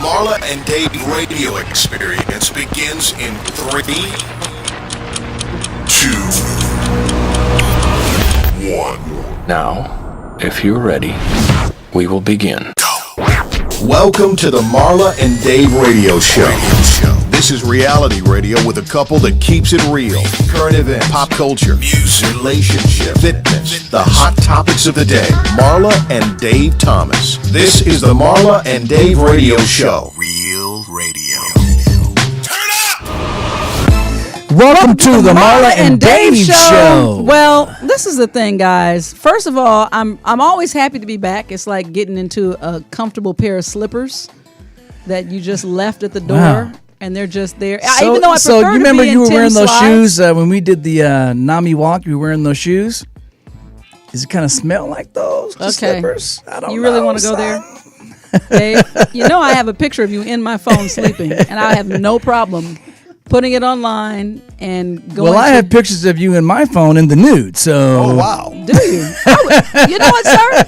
Marla and Dave radio experience begins in 3, 2, 1. Now, if you're ready, we will begin. Welcome to the Marla and Dave radio show. This is reality radio with a couple that keeps it real. Current events, pop culture, music, relationships, fitness, the hot topics of the day. Marla and Dave Thomas. This is the Marla and Dave radio show. Real radio. Turn up! Welcome to the Marla and Dave show. Well, this is the thing, guys. First of all, I'm always happy to be back. It's like getting into a comfortable pair of slippers that you just left at the door. Wow. And they're just there. Even though I prefer so you remember to be you were in wearing Tim's those slides. shoes when we did the Nami walk. You were wearing those shoes. Does it kind of smell like those slippers? I don't know. You really want to go there? Dave, you know I have a picture of you in my phone sleeping, and I have no problem putting it online and going. Well, I have pictures of you in my phone in the nude. So. Oh wow! Do you? You know what, sir?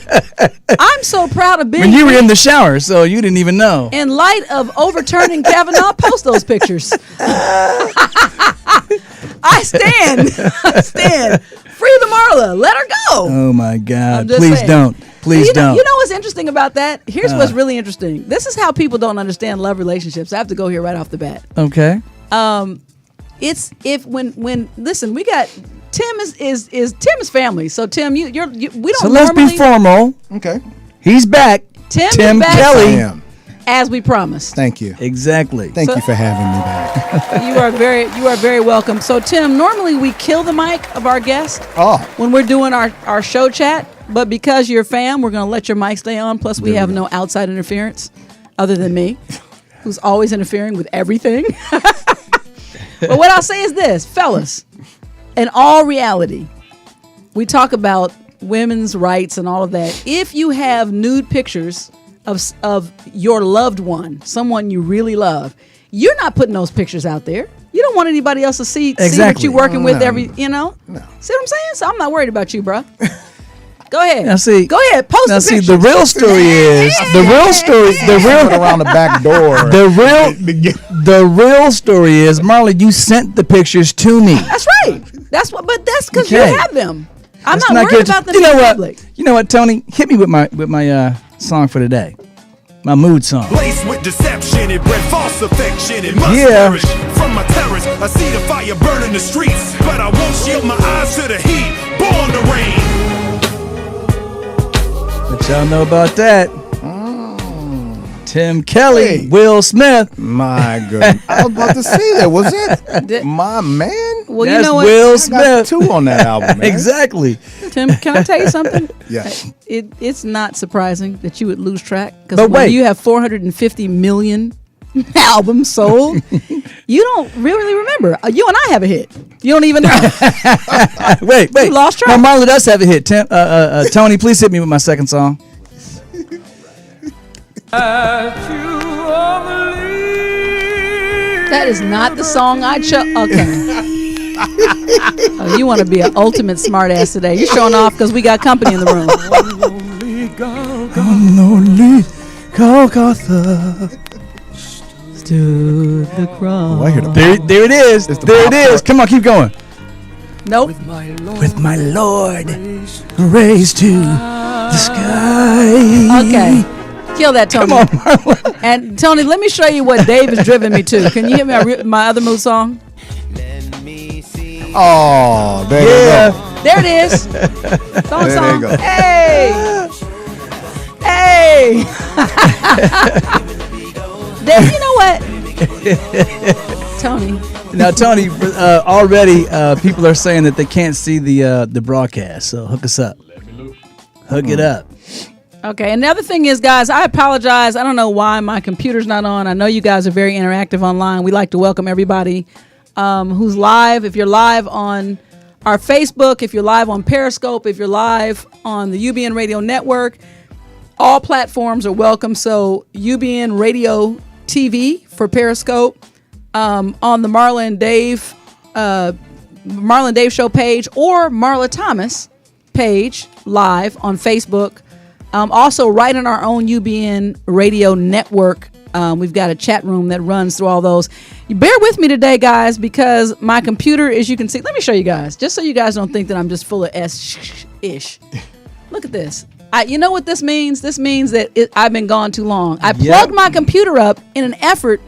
I'm so proud of being. When you were in the shower, so you didn't even know. In light of overturning Kavanaugh, post those pictures. I stand. Free the Marla. Let her go. Oh my God! Please don't. Please don't. You know what's interesting about that? Here's what's really interesting. This is how people don't understand love relationships. I have to go here right off the bat. Okay. It's when listen, we got Tim is Tim's family. So Tim, we don't. So let's be formal. Okay. He's back. Tim back Kelley. As we promised. Thank you. Exactly. Thank you for having me back. You are very welcome. So Tim, normally we kill the mic of our guest when we're doing our show chat, but because you're a fan, we're going to let your mic stay on. Plus, we have no outside interference other than me, who's always interfering with everything. But what I'll say is this, fellas, in all reality, we talk about women's rights and all of that. If you have nude pictures of your loved one, someone you really love, you're not putting those pictures out there. You don't want anybody else to see what you're working with every, No. See what I'm saying? So I'm not worried about you, bro. Go ahead. Now see, go ahead. Post the pictures. The real story is Around the back door. The real story is, Marla, you sent the pictures to me. That's right. That's because you have them. I'm not worried about them in public. You know what, Tony? Hit me with my song for today. My mood song. Laced with deception, it bred false affection. It must perish from my terrors. I see the fire burning the streets, but I won't shield my eyes to the heat. Born to reign. What y'all know about that? Tim Kelley, Will Smith. My goodness. I was about to say that. Was it my man? Well, That's you know what? Will I got Smith. 2 on that album, man. Exactly. Tim, can I tell you something? Yes. It's not surprising that you would lose track, because But when wait. you have 450 million albums sold, you don't really remember. You and I have a hit. You don't even know. Wait. You lost track. No, Marla does have a hit. Tony, please hit me with my second song. That is not the song I chose. Okay. Oh, you want to be an ultimate smartass today. You're showing off because we got company in the room. Lonely Golgotha stood the cross. Oh, I hear the There it is. There it is. Come on, keep going. Nope. With my Lord raised to the sky. Okay. Kill that, Tony. Come on, Marla. And Tony, let me show you what Dave has driven me to. Can you hear my other mood song? Oh, there you go. There it is. Song. There you go. Hey. Dave, you know what? Tony. Now, Tony, already people are saying that they can't see the broadcast, so hook us up. Hook it up. Okay, and the other thing is, guys, I apologize. I don't know why my computer's not on. I know you guys are very interactive online. We like to welcome everybody who's live. If you're live on our Facebook, if you're live on Periscope, if you're live on the UBN Radio Network, all platforms are welcome. So UBN Radio TV for Periscope, on the Marla and Dave Show page, or Marla Thomas page live on Facebook. Also, right on our own UBN Radio Network We've got a chat room that runs through all those. You bear with me today, guys, because my computer, as you can see, let me show you guys, just so you guys don't think that I'm just full of ish. Look at this. You know what this means? This means that I've been gone too long. I plugged my computer up in an effort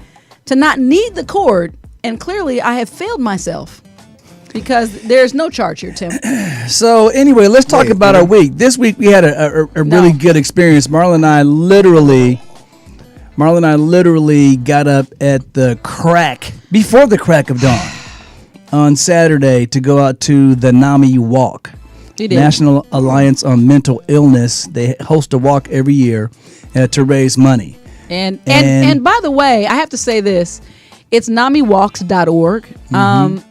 to not need the cord, and clearly I have failed myself because there's no charge here, Tim. So anyway, let's talk about our week. This week we had a really good experience. Marla and I literally got up at before the crack of dawn on Saturday to go out to the NAMI Walk. National Alliance on Mental Illness. They host a walk every year to raise money. And by the way, I have to say this. It's NAMIWalks.org.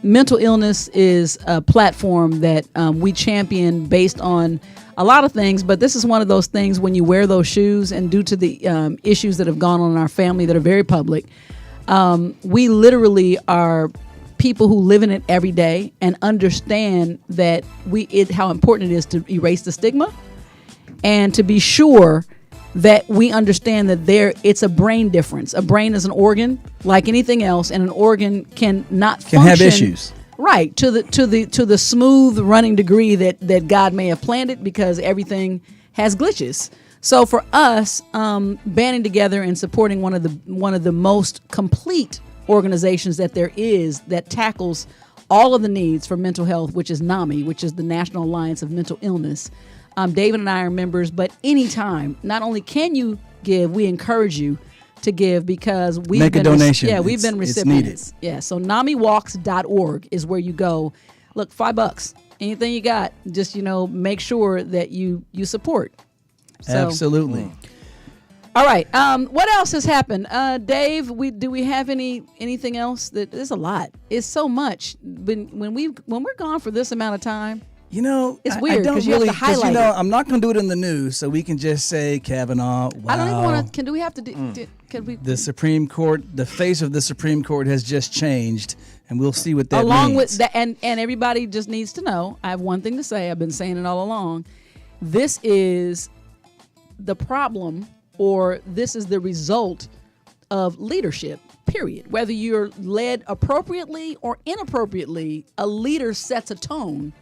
Mental illness is a platform that we champion based on a lot of things, but this is one of those things when you wear those shoes, and due to the issues that have gone on in our family that are very public, we literally are people who live in it every day and understand that how important it is to erase the stigma and to be sure that we understand that it's a brain difference. A brain is an organ like anything else, and an organ can have issues. Right, to the smooth running degree that God may have planned it, because everything has glitches. So for us, banding together and supporting one of the most complete organizations that there is that tackles all of the needs for mental health, which is NAMI, which is the National Alliance of Mental Illness. David and I are members, but anytime, not only can you give, we encourage you to give, because we've been a donation. We've been recipients. Yeah, so NAMIWalks.org is where you go. Look, $5, anything you got, just make sure that you support. So, absolutely. All right. What else has happened, Dave? Do we have anything else? There's a lot. It's so much. When we're gone for this amount of time, it's weird because you have to highlight. I'm not going to do it in the news, so we can just say Kavanaugh. Wow. I don't even want to. Do we have to? Can we? The Supreme Court, the face of the Supreme Court has just changed, and we'll see what that means. Along with that, and everybody just needs to know. I have one thing to say. I've been saying it all along. This is the problem, or this is the result of leadership, period. Whether you're led appropriately or inappropriately, a leader sets a tone.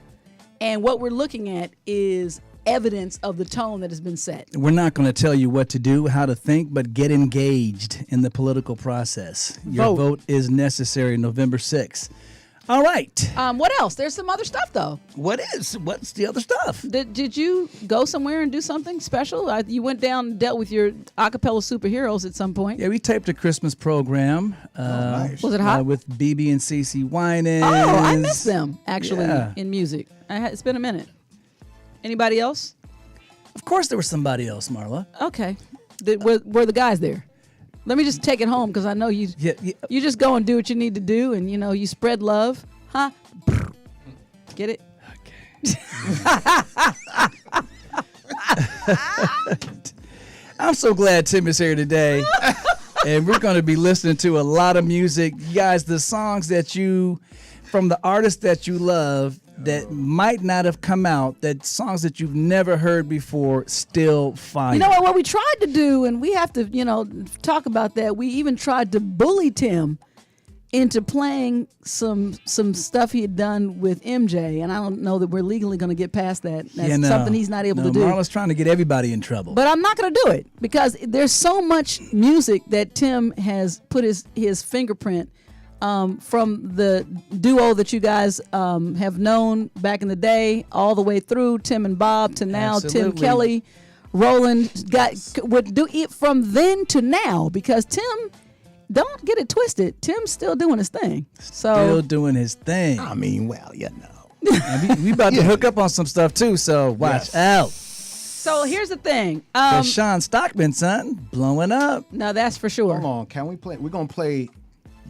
And what we're looking at is evidence of the tone that has been set. We're not going to tell you what to do, how to think, but get engaged in the political process. Your vote is necessary November 6th. All right. What else? There's some other stuff, though. What's the other stuff? Did you go somewhere and do something special? You went down and dealt with your a cappella superheroes at some point. Yeah, we taped a Christmas program. Nice. Was it hot? With BB and CeCe Winans. Oh, I miss them, actually, in music. It's been a minute. Anybody else? Of course there was somebody else, Marla. Okay. Were the guys there? Let me just take it home, because I know you you just go and do what you need to do, and you spread love. Huh? Get it? Okay. I'm so glad Tim is here today. And we're going to be listening to a lot of music. You guys, the songs from the artists that you love that might not have come out, that songs that you've never heard before, still fire. You know what we tried to do, and we have to, talk about that. We even tried to bully Tim into playing some stuff he had done with MJ, and I don't know that we're legally going to get past that. That's something he's not able to do. Marla's trying to get everybody in trouble. But I'm not going to do it, because there's so much music that Tim has put his fingerprint from the duo that you guys have known back in the day, all the way through Tim and Bob to now. Absolutely. Tim Kelley, Roland would do it from then to now, because Tim, don't get it twisted, Tim's still doing his thing. Still doing his thing. I mean, well, we about to hook up on some stuff too, so watch out. So here's the thing. Sean Stockman, son, blowing up. No, that's for sure. Hold on, can we play? We're gonna play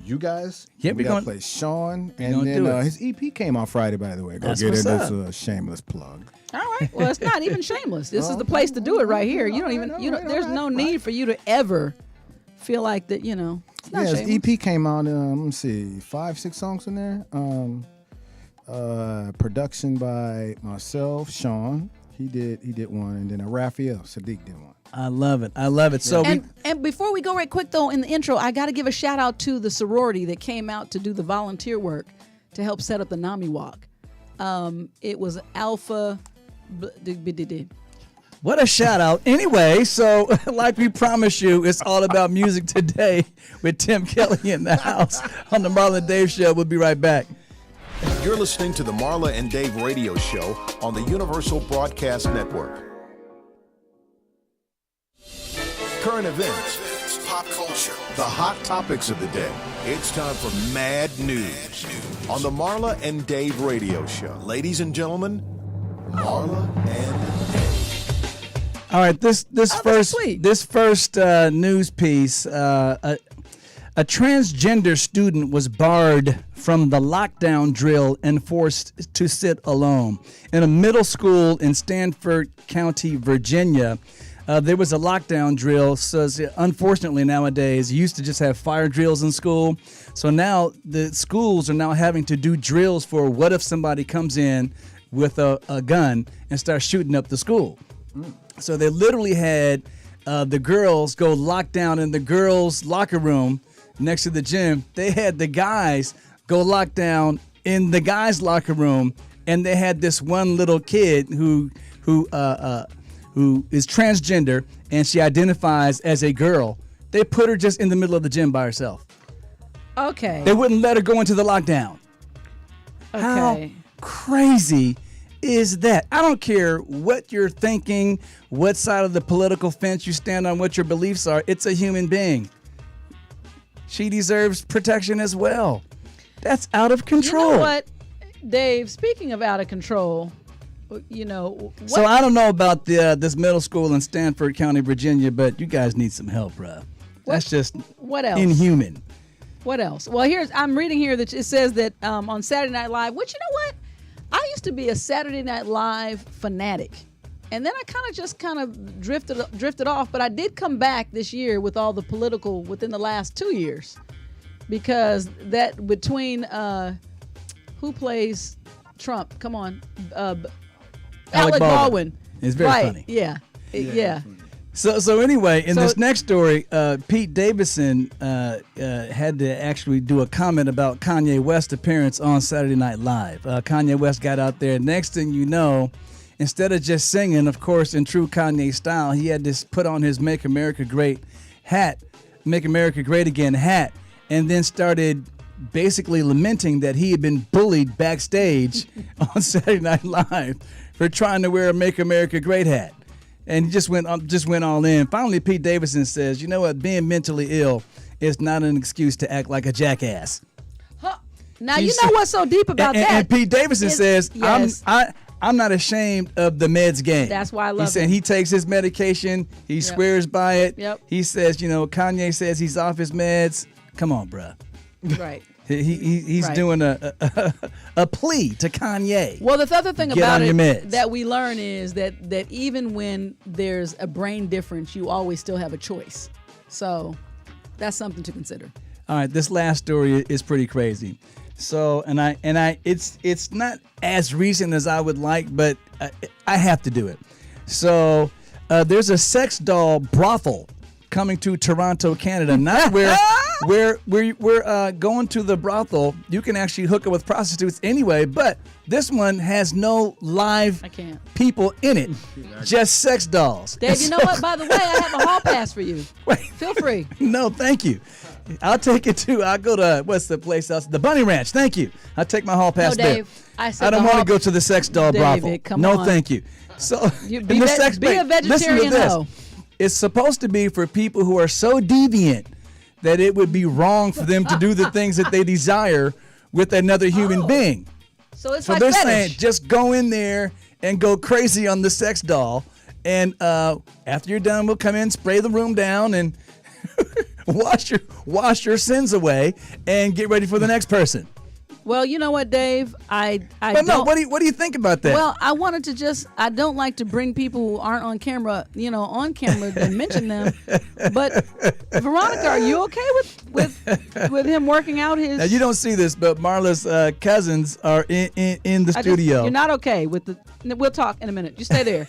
you guys. Yeah, we're gonna play Sean, and then his EP came out Friday, by the way. Go That's get it. That's a shameless plug. All right. Well, it's not even shameless. This is the place to do it right here. You don't even. There's no need for you to ever feel like that. It's not shameless. His EP came out. Let me see, 5-6 songs in there. Production by myself, Sean. He did one, and then Raphael Sadiq did one. I love it. So and And before we go right quick, though, in the intro, I got to give a shout out to the sorority that came out to do the volunteer work to help set up the NAMI Walk. It was Alpha. What a shout out. Anyway, so like we promised you, it's all about music today with Tim Kelley in the house on the Marla and Dave Show. We'll be right back. You're listening to the Marla and Dave radio show on the Universal Broadcast Network. Current events, pop culture, the hot topics of the day. It's time for MaD News on the Marla and Dave radio show. Ladies and gentlemen, Marla and Dave. All right, this first news piece. A transgender student was barred from the lockdown drill and forced to sit alone in a middle school in Stanford County, Virginia. There was a lockdown drill. So unfortunately nowadays, you used to just have fire drills in school. So now the schools are now having to do drills for what if somebody comes in with a gun and starts shooting up the school. So they literally had the girls go lock down in the girls' locker room next to the gym. They had the guys go lock down in the guys' locker room, and they had this one little kid who is transgender, and she identifies as a girl. They put her just in the middle of the gym by herself. Okay. They wouldn't let her go into the lockdown. Okay. How crazy is that? I don't care what you're thinking, what side of the political fence you stand on, what your beliefs are. It's a human being. She deserves protection as well. That's out of control. You know what, Dave? Speaking of out of control, So I don't know about this middle school in Stanford County, Virginia, but you guys need some help, bro. That's just what else? Inhuman. What else? Well, I'm reading here that it says that on Saturday Night Live, which, you know what? I used to be a Saturday Night Live fanatic, and then I kind of drifted off. But I did come back this year with all the political within the last 2 years, because that between who plays Trump? Come on, Alec Baldwin. It's very funny. Yeah. So anyway, in this next story, Pete Davidson had to actually do a comment about Kanye West's appearance on Saturday Night Live. Kanye West got out there. Next thing you know, instead of just singing, of course, in true Kanye style, he had to put on his Make America Great hat, Make America Great Again hat, and then started basically lamenting that he had been bullied backstage on Saturday Night Live for trying to wear a Make America Great hat. And he just went all in. Finally, Pete Davidson says, you know what, being mentally ill is not an excuse to act like a jackass. Huh. Now, you know what's so deep about that? And Pete Davidson says, yes. I'm not ashamed of the meds game. That's why I love He said he takes his medication. He swears by it. Yep. He says, Kanye says he's off his meds. Come on, bruh. Right. He's doing a plea to Kanye. Well, the other thing about it meds. that we learn is that even when there's a brain difference, you always still have a choice. So that's something to consider. All right, this last story is pretty crazy. So, it's not as recent as I would like, but I have to do it. So, there's a sex doll brothel coming to Toronto, Canada. Not where we're going to the brothel. You can actually hook up with prostitutes anyway, but this one has no live people in it, just sex dolls. Dave, you know what? By the way, I have a hall pass for you. Wait. Feel free. No, thank you. I'll take it too. I'll go to, what's the place else? The Bunny Ranch. Thank you. I'll take my hall pass there. I don't want to go to the sex doll brothel. Come no, on. Thank you. So be a vegetarian hoe. It's supposed to be for people who are so deviant that it would be wrong for them to do the things that they desire with another human being. So it's so like they're fetish. saying just go in there and go crazy on the sex doll, and after you're done, we'll come in, spray the room down, and wash your sins away, and get ready for the next person. Well, you know what, Dave? I But no, what do you think about that? Well, I wanted to I don't like to bring people who aren't on camera, on camera and mention them. But Veronica, are you okay with him working out his? Now, you don't see this, but Marla's cousins are in the studio. You're not okay with the. We'll talk in a minute. You stay there.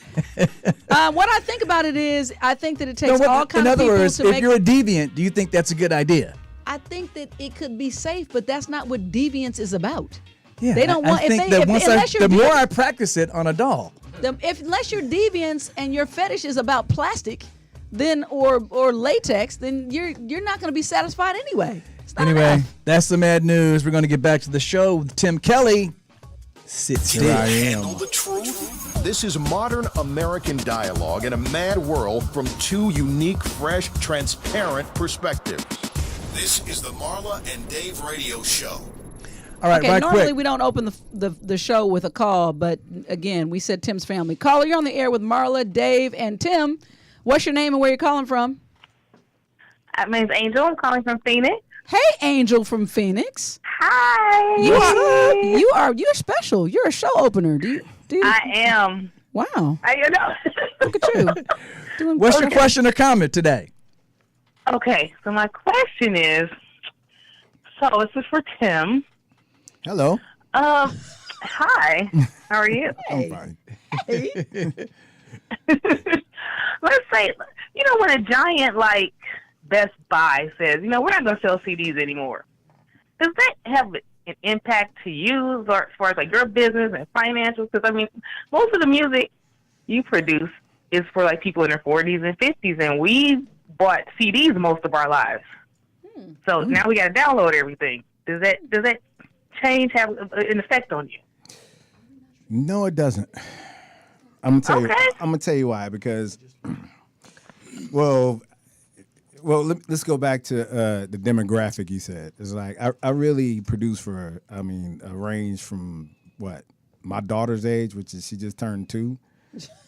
What I think about it is, I think that it takes all kinds of people to make. In other words, if you're a deviant, do you think that's a good idea? I think that it could be safe, but that's not what deviance is about. Yeah, they don't want. The more I practice it on a doll, unless you're deviance and your fetish is about plastic, then or latex, then you're not going to be satisfied anyway. Anyway, that's the MaD news. We're going to get back to the show with Tim Kelley. Sit still. Here I am. Handle the truth. This is modern American dialogue in a mad world from two unique, fresh, transparent perspectives. This is the Marla and Dave radio show. All right, okay, normally we don't open the show with a call, but again, we said Tim's family. Caller, you're on the air with Marla, Dave, and Tim. What's your name and where you're calling from? My name's Angel. I'm calling from Phoenix. Hey, Angel from Phoenix. Hi. You're special. You're a show opener. Do you? I am. Wow. Look at you. What's your question or comment today? Okay, so my question is, this is for Tim. Hello. Hi. How are you? I'm fine. Hey. Let's say, when a giant like Best Buy says, we're not going to sell CDs anymore, does that have an impact to you as far as like your business and financials? Because, most of the music you produce is for like people in their 40s and 50s, and we bought CDs most of our lives. So now we got to download everything. Does that change have an effect on you? No, it doesn't. I'm gonna tell you why. Because, well, let's go back to the demographic you said. It's like I really produce for a range from my daughter's age, which is she just turned 2.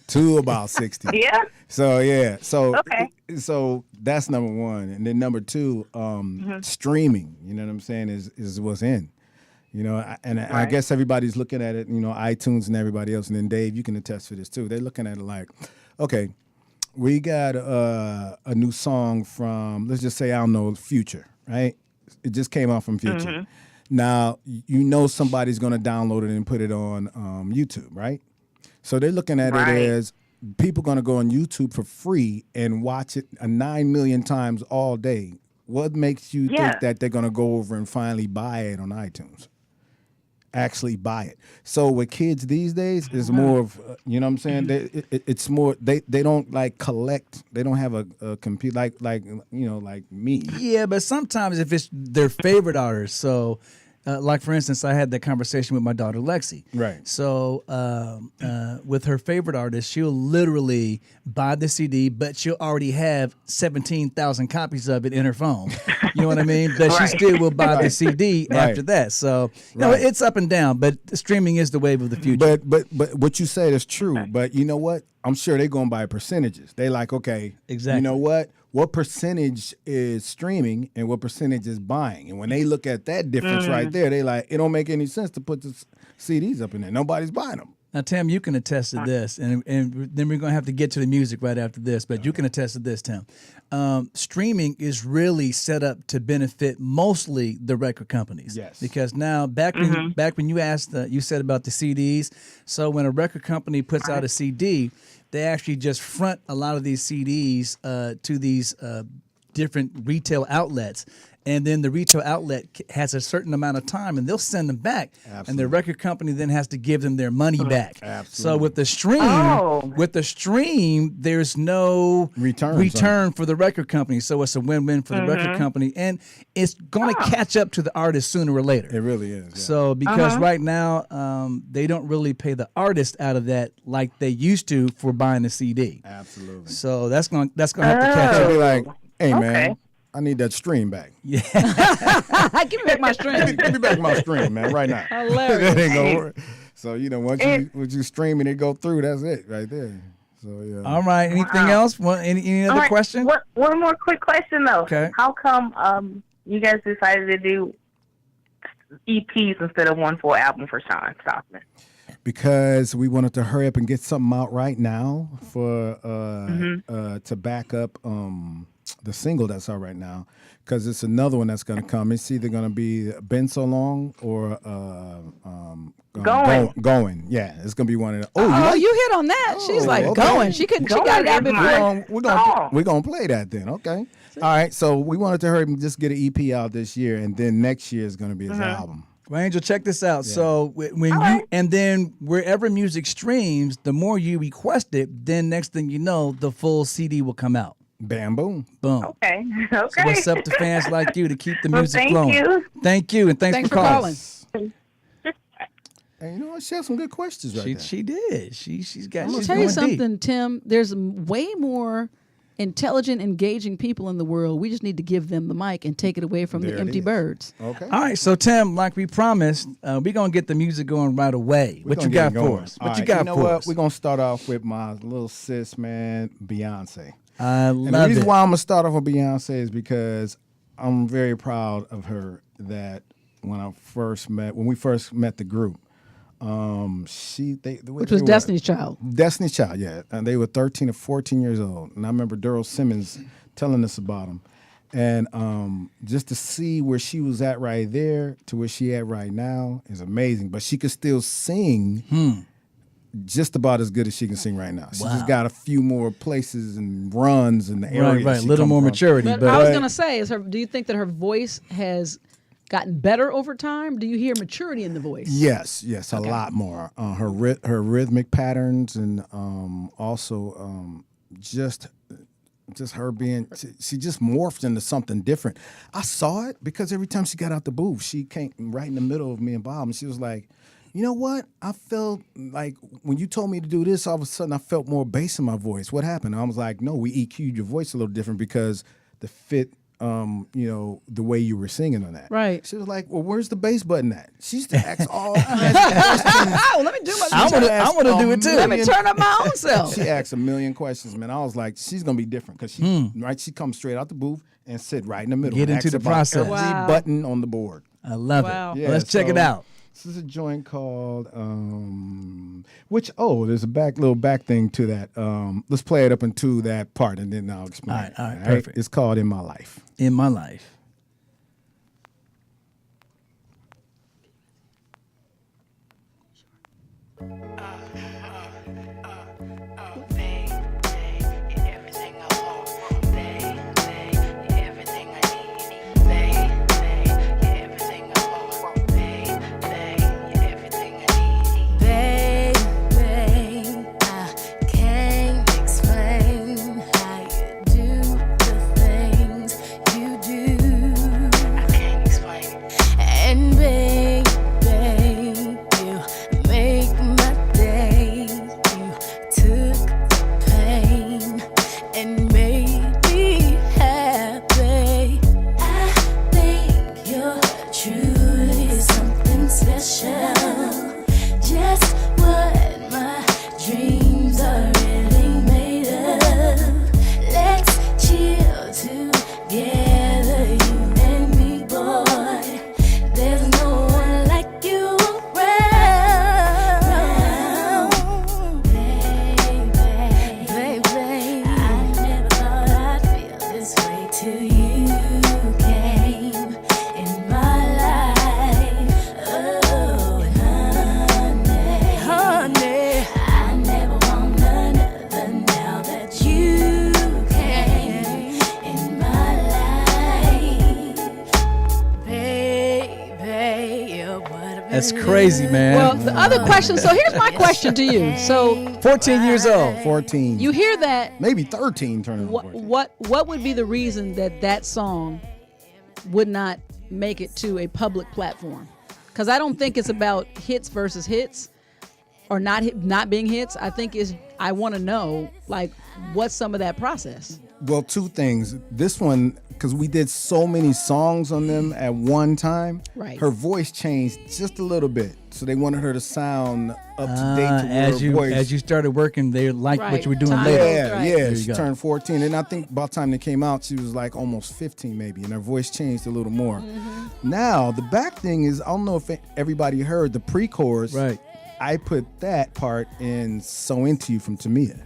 To about 60. Yeah. So that's number one, and then number 2, streaming. You know what I'm saying is what's in. I guess everybody's looking at it. iTunes and everybody else, and then Dave, you can attest to this too. They're looking at it like, okay, we got a new song from, let's just say, I don't know, Future, right? It just came out from Future. Now somebody's gonna download it and put it on YouTube, right? So they're looking at it as people going to go on YouTube for free and watch it 9 million times all day. What makes you think that they're going to go over and finally buy it on iTunes? Actually buy it. So with kids these days, it's more of, what I'm saying? It's more, they don't like collect. They don't have a computer like me. Yeah, but sometimes if it's their favorite artist, so... like, for instance, I had that conversation with my daughter, Lexi. Right. So with her favorite artist, she'll literally buy the CD, but she'll already have 17,000 copies of it in her phone. You know what I mean? But she still will buy the CD after that. So, it's up and down, but streaming is the wave of the future. But what you said is true. But you know what? I'm sure they're going by percentages. They like, okay, exactly. You know what? What percentage is streaming and what percentage is buying? And when they look at that difference right there, they like, it don't make any sense to put the CDs up in there. Nobody's buying them. Now, Tim, you can attest to this, and then we're going to have to get to the music right after this, but you can attest to this, Tim. Streaming is really set up to benefit mostly the record companies. Yes. Because now, back when you asked, you said about the CDs, so when a record company puts out a CD, they actually just front a lot of these CDs to these different retail outlets. And then the retail outlet has a certain amount of time, and they'll send them back. Absolutely. And the record company then has to give them their money back. Absolutely. So with the stream, there's no return for the record company. So it's a win-win for the record company, and it's going to catch up to the artist sooner or later. It really is. Yeah. So because right now they don't really pay the artist out of that like they used to for buying the CD. Absolutely. So that's going to have to catch up. Be like, hey man, I need that stream back. Yeah. Give me back my stream. Give me back my stream, man, right now. Hilarious. That ain't gonna work. So, once you stream and it go through, that's it right there. So, yeah. All right. Anything else? Any other question? One more quick question, though. Okay. How come you guys decided to do EPs instead of one full album for Sean Stockman? Because we wanted to hurry up and get something out right now for to back up the single that's out right now. Because it's another one that's going to come. It's either going to be Been So Long or Going. Yeah, it's going to be one of the. Oh, you hit on that. She's like, okay. Going. She got it out before. We're gonna play that then. Okay. All right. So we wanted to hurry and just get an EP out this year, and then next year is going to be his album. Well, Angel, check this out. Yeah. So when and then wherever music streams, the more you request it, then next thing you know, the full CD will come out. Bam, boom. Boom. Okay. So it's up to fans like you to keep the music flowing. You. Thank you, and thanks for calling. And you know what? She had some good questions right there. She did. She's got. I'm gonna tell you something, Tim. There's way more intelligent, engaging people in the world. We just need to give them the mic and take it away from the empty birds. Okay. All right. So Tim, like we promised, we're gonna get the music going right away. What you got for us? What you got for us? We're gonna start off with my little sis, man, Beyonce. I love it. And the reason why I'm gonna start off with Beyonce is because I'm very proud of her. That when we first met the group, which was Destiny's Child. Destiny's Child, yeah, and they were 13 or 14 years old, and I remember Daryl Simmons telling us about them, and just to see where she was at right there to where she at right now is amazing. But she could still sing. Just about as good as she can sing right now. She just got a few more places and runs in the area. Right, a little more maturity. But I was going to say, do you think that her voice has gotten better over time? Do you hear maturity in the voice? Yes, a lot more. Her rhythmic patterns and also just her being, she just morphed into something different. I saw it because every time she got out the booth, she came right in the middle of me and Bob, and she was like, you know what? I felt like when you told me to do this, all of a sudden I felt more bass in my voice. What happened? I was like, no, we EQ'd your voice a little different because the fit, the way you were singing on that. Right. She was like, well, where's the bass button at? She used to ask all let me do my I want to do it too. Let me turn up my own self. She asked a million questions, man. I was like, she's going to be different because she comes straight out the booth and sit right in the middle. Get into the process. Every button on the board. I love it. Yeah, let's check it out. This is a joint called, there's a little back thing to that. Let's play it up into that part, and then I'll explain. All right, perfect. It's called In My Life. In My Life. That's crazy, man. Well, the other question, so here's my question to you. So 14 years old. 14. You hear that. Maybe 13 turning 14. What would be the reason that song would not make it to a public platform? Because I don't think it's about hits versus hits or not being hits. I think I want to know, like, what's some of that process? Well, two things. This one because we did so many songs on them at one time. Right. Her voice changed just a little bit, so they wanted her to sound up to date to her voice. As you started working, they liked what you were doing Time. later. Yeah, Right. yeah. you She go. turned 14, and I think by the time they came out, she was like almost 15 maybe, and her voice changed a little more. Now, the back thing is, I don't know if everybody heard the pre-chorus. Right. I put that part in "So Into You" from Tamia.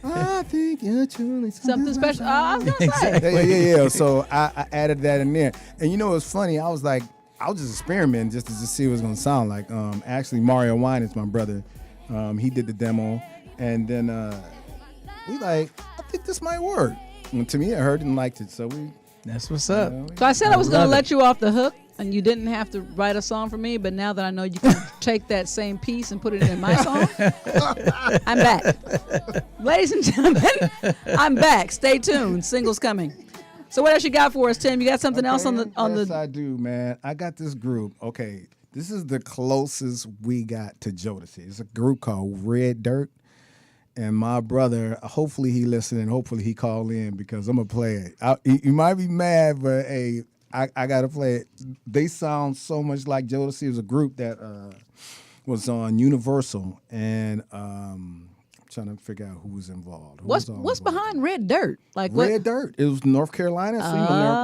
I think you're truly Something special. I was gonna say. Yeah. So I added that in there, and you know what's funny? I was just experimenting just to see what it's gonna sound like. Actually, Mario Wine is my brother. He did the demo, and then I think this might work. And Tamia heard it and liked it, so we. That's what's up. So I said I was going to love let you off the hook, and you didn't have to write a song for me. But now that I know you can take that same piece and put it in my song, I'm back. Ladies and gentlemen, I'm back. Stay tuned. Singles coming. So what else you got for us, Tim? You got something else on the Yes, I do, man. I got this group. Okay, this is the closest we got to Jodeci. It's a group called Red Dirt. And my brother, hopefully he listening, hopefully he call in because I'm going to play it. You might be mad, but hey, I got to play it. They sound so much like Jodeci. It was a group that was on Universal, and I'm trying to figure out who was involved. What's behind Red Dirt? Like what? Red Dirt. It was North Carolina. So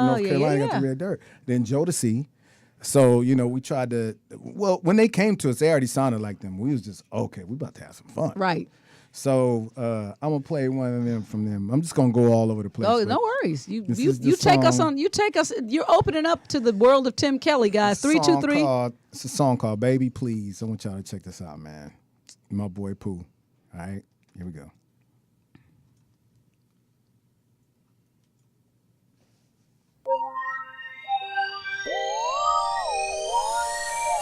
North Carolina got the Red Dirt. Then Jodeci. So, we tried to, when they came to us, they already sounded like them. We was just, okay, we about to have some fun. Right. So I'm gonna play one of them from them. I'm just gonna go all over the place. Oh, no worries. You take us on. You take us. You're opening up to the world of Tim Kelley, guys. 323. It's a song called "Baby Please." I want y'all to check this out, man. My boy Pooh. All right, here we go.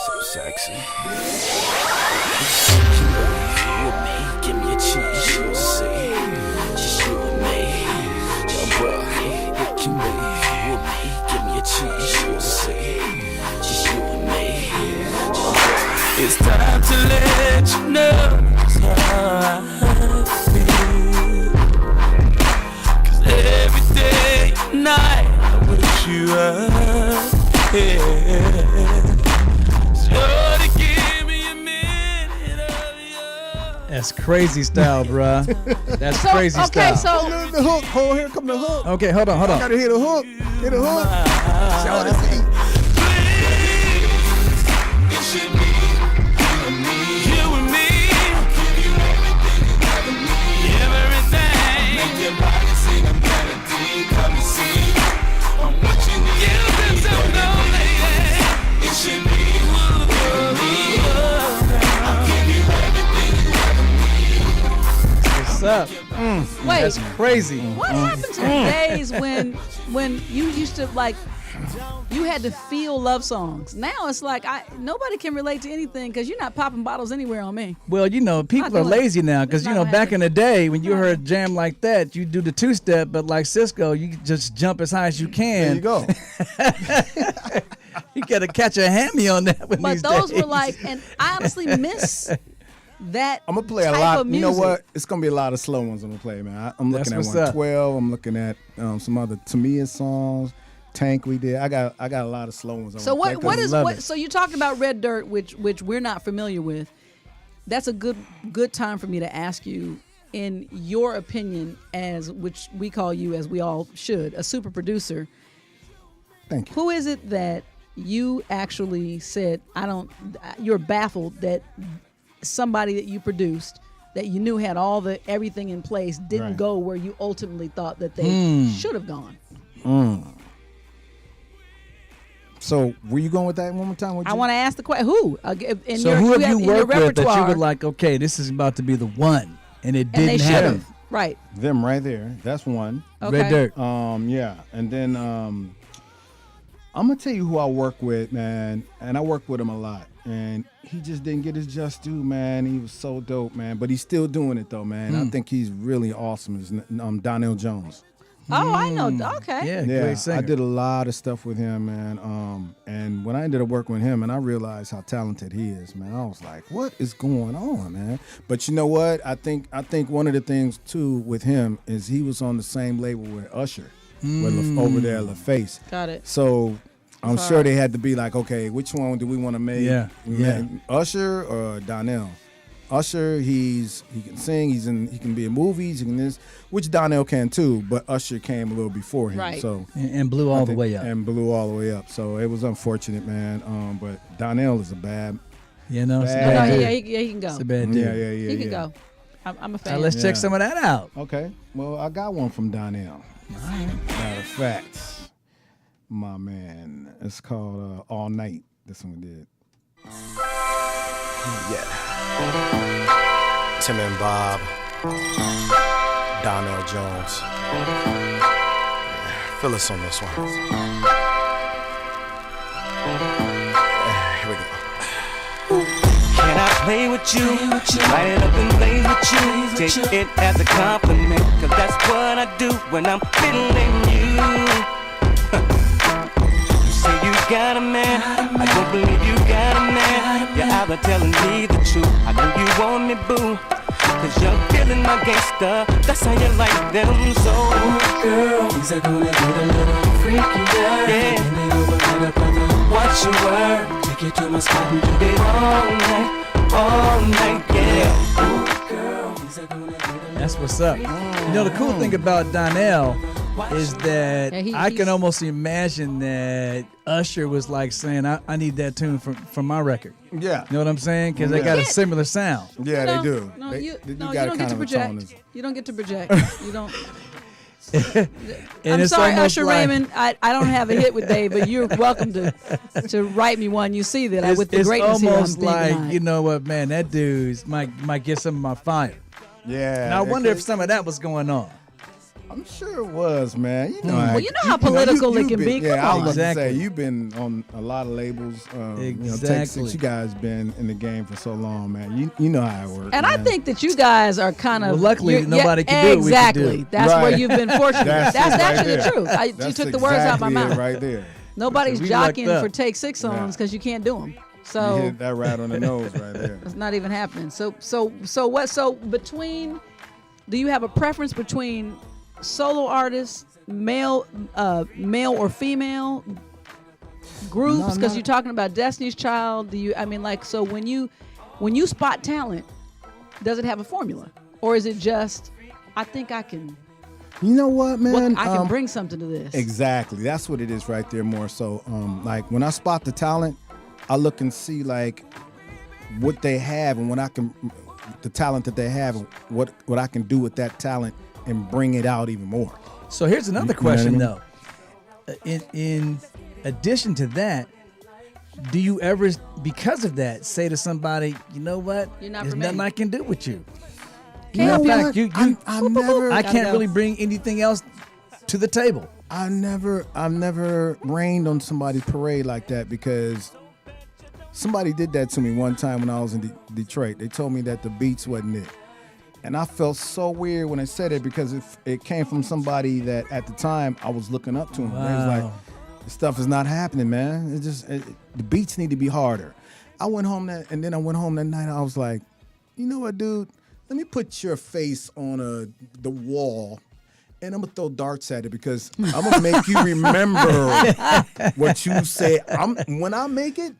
So sexy. Give me a chance, you'll see. Just you and me. Your boy, it can be. With me, give me a chance, you'll see. Just you and me. It's time to let you know how I feel. 'Cause every day and night I wish you were here. So to give me a minute of your. That's crazy style, bruh. That's crazy style. Okay, so The hook. Oh, here come the hook. Okay, hold on. I gotta hear the hook. Hear the hook. Jodeci. It should be you and me. Give you everything. Make your body sing a melody. Come and see. I'm watching you. You so lady. It should be you and me. I'll give you everything you ever need. What's up? wait. That's crazy. What happened to the days when you used to you had to feel love songs? Now it's like nobody can relate to anything because you're not popping bottles anywhere on me. Well, people are lazy now because, back in the day when you heard jam like that, you do the two-step, but like Cisco, you just jump as high as you can. There you go. You got to catch a hammy on that one. But these those days. were and I honestly miss that. I'm gonna play a type lot. of You know music. what? It's gonna be a lot of slow ones I'm gonna play, man. I'm looking at That's what's 112. I'm looking at some other Tamia songs. Tank we did. I got a lot of slow ones. So what is love what? it. So you talked about Red Dirt, which we're not familiar with. That's a good time for me to ask you, in your opinion, as which we call you, as we all should, a super producer. Thank you. Who is it that you actually said you're baffled that somebody that you produced that you knew had everything in place didn't Right. go where you ultimately thought that they should have gone? So were you going with that one more time? I want to ask the question: Who? Who have you worked with that you were like, okay, this is about to be the one, and it And they didn't should happen? have. Right. them right there. That's one. Okay. Red Dirt. Yeah, and then I'm gonna tell you who I work with, man, and I work with him a lot, and he just didn't get his just due, man. He was so dope, man, but he's still doing it though, man. I think he's really awesome. Is Donnell Jones. Oh, I know. Okay. Yeah, Yeah, great singer. I did a lot of stuff with him, man. And when I ended up working with him, and I realized how talented he is, man, I was like, "What is going on, man?" But you know what? I think one of the things too with him is he was on the same label with Usher. with over there at LaFace. Got it. So I'm sure they had to be like, okay, which one do we want to make? Yeah. Usher or Donnell? Usher, he can sing, he can be in movies, he can this, which Donnell can too, but Usher came a little before him. Right. So And blew all the way up. And blew all the way up. So it was unfortunate, man. But Donnell is a bad. You know, it's a Bad bad No, dude. he can go. It's a bad dude. Yeah. He can go. I'm a fan. Let's check some of that out. Okay. Well, I got one from Donnell. Matter of fact, my man. It's called All Night. This one did. Yeah. Tim and Bob. Donnell Jones. Yeah, feel us on this one. Here we go. Can I play with you? Light it up and play with you. Take it as a compliment, cause that's what I do when I'm feeling you. You say you got a man, I don't believe you got a man. You're out there telling me the truth. I know you want me, boo, cause you're feeling my gangster. That's how you like them, so girl, things are gonna get a little freaky, yeah. What's your word? Take you to my spot and do it all night, yeah. Ooh, girl, things are gonna get a little. That's what's up. You know, the cool thing about Donnell is that I can almost imagine that Usher was like saying, I need that tune from my record. Yeah. You know what I'm saying? Because they got a similar sound. Yeah, No, they do. No, They- you they do don't got get kind to of a tone project. as- You don't get to project. You don't. And I'm it's sorry, almost Usher like- Raymond. I don't have a hit with Dave, but you're welcome to write me one. You see that with the it's greatness here, I'm almost big like, behind. you know what, man, that dude's might get some of my fire. Yeah. And I wonder if some of that was going on. I'm sure it was, man. You know, Well, you know how political it can be. Yeah, Come I on. was about to say Exactly. you've been on a lot of labels. Exactly. Texas, you guys been in the game for so long, man. You know how it works. And I man. think that you guys are kind of. Well, luckily, you're- nobody can do what we can exactly. do. That's where Right. you've been fortunate. That's it right actually the there. truth. You That's took the words out my exactly it mouth. right there. Nobody's We jockeying lucked for up. take six songs because you can't do them. You So hit that right on the nose right there. it's not even happening. So what? So between, do you have a preference between solo artists, male or female groups? Because you're talking about Destiny's Child. Do you? I mean, like, so when you spot talent, does it have a formula, or is it just, I think I can? You know what, man? I can bring something to this. Exactly. That's what it is right there more so. Like when I spot the talent, I look and see like what they have and the talent that they have and what I can do with that talent and bring it out even more. So here's another You know what I question, mean? though. In addition to that, do you ever, because of that, say to somebody, you know what? You're not There's for me." nothing I can do with you. Can't Matter of help fact, you. you I've never, I can't go. really bring anything else to the table. I've never rained on somebody's parade like that because somebody did that to me one time when I was in Detroit. They told me that the beats wasn't it. And I felt so weird when I said it because it came from somebody that at the time I was looking up to him. They was like, Wow. this stuff is not happening, man. The beats need to be harder. I went home that night. I was like, you know what, dude? Let me put your face on the wall, and I'm gonna throw darts at it because I'm gonna make you remember what you say. When I make it,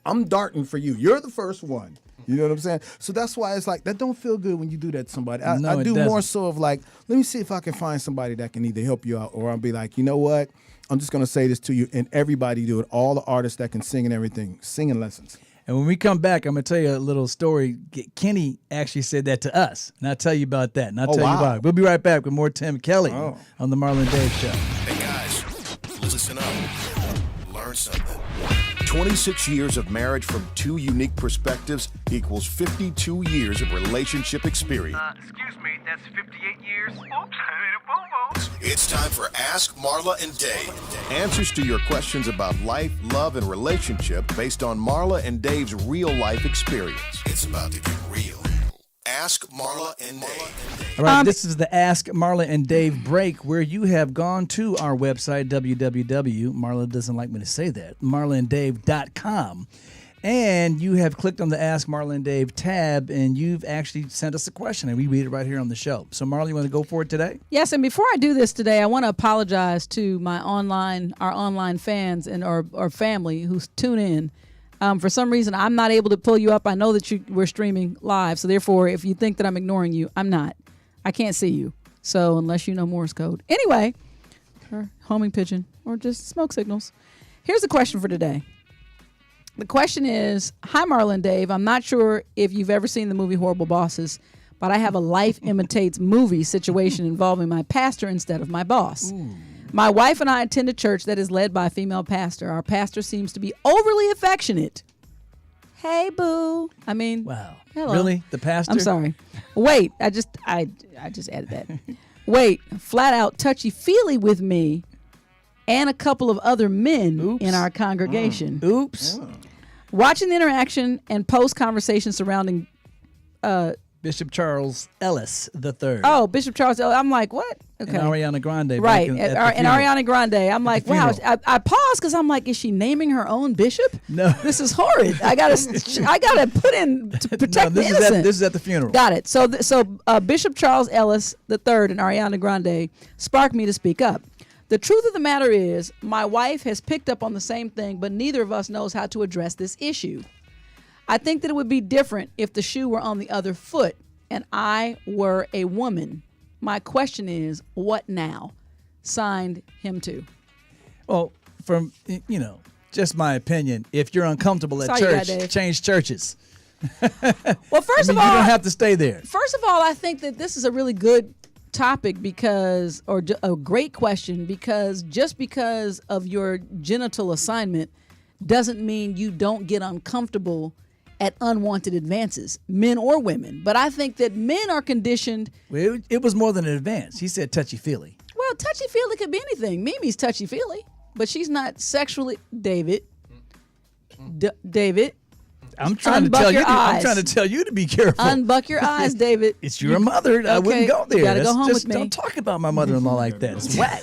I'm darting for you. You're the first one. You know what I'm saying? So that's why it's like that don't feel good when you do that to somebody. No, I it do more doesn't. so of like, let me see if I can find somebody that can either help you out, or I'll be like, you know what? I'm just gonna say this to you, and everybody do it. All the artists that can sing and everything, singing lessons. And when we come back, I'm going to tell you a little story. Kenny actually said that to us, and I'll tell you about that, and I'll tell you wow. why. We'll be right back with more Tim Kelley Oh. on the Marla and Dave Show. Hey guys, listen up. Learn something. 26 years of marriage from two unique perspectives equals 52 years of relationship experience. Excuse me, that's 58 years? Oops, I made a boo-boo. It's time for Ask Marla and Dave. Answers to your questions about life, love, and relationship based on Marla and Dave's real-life experience. It's about to get real. Ask Marla and Dave. All right, this is the Ask Marla and Dave break where you have gone to our website, www. Marla doesn't like me to say that, marlaanddave.com. And you have clicked on the Ask Marla and Dave tab, and you've actually sent us a question, and we read it right here on the show. So, Marla, you want to go for it today? Yes, and before I do this today, I want to apologize to our online fans and our family who tune in. For some reason, I'm not able to pull you up. I know that we're streaming live, so therefore, if you think that I'm ignoring you, I'm not. I can't see you. So unless you know Morse code. Anyway, or homing pigeon, or just smoke signals. Here's the question for today. The question is, hi, Marla and Dave. I'm not sure if you've ever seen the movie Horrible Bosses, but I have a life imitates movie situation involving my pastor instead of my boss. Ooh. My wife and I attend a church that is led by a female pastor. Our pastor seems to be overly affectionate. Hey, boo. I mean, wow. Hello. Really? The pastor? I'm sorry. Wait, I just added that. Wait, flat out touchy-feely with me and a couple of other men in our congregation. Oops. Watching the interaction and post-conversation surrounding Bishop Charles Ellis III. Oh, Bishop Charles Ellis. I'm like, what? Okay. And Ariana Grande. Right. And Ariana Grande. I'm like, wow. I paused because I'm like, is she naming her own bishop? No. This is horrid. I gotta put in to protect the innocent. This is at the funeral. Got it. So Bishop Charles Ellis III and Ariana Grande sparked me to speak up. The truth of the matter is, my wife has picked up on the same thing, but neither of us knows how to address this issue. I think that it would be different if the shoe were on the other foot and I were a woman. My question is, what now? Signed, him too. Well, from, just my opinion, if you're uncomfortable at church, change churches. Well, first of all, you don't have to stay there. First of all, I think that this is a really good topic or a great question, because just because of your genital assignment doesn't mean you don't get uncomfortable at unwanted advances, men or women. But I think that men are conditioned. Well, it was more than an advance. He said touchy-feely. Well, touchy-feely could be anything. Mimi's touchy-feely, but she's not sexually. David. I'm trying to tell you to be careful. Unbuck your eyes, David. It's your mother. Okay. I wouldn't go there. You gotta go home with me. Don't talk about my mother-in-law like that. It's whack.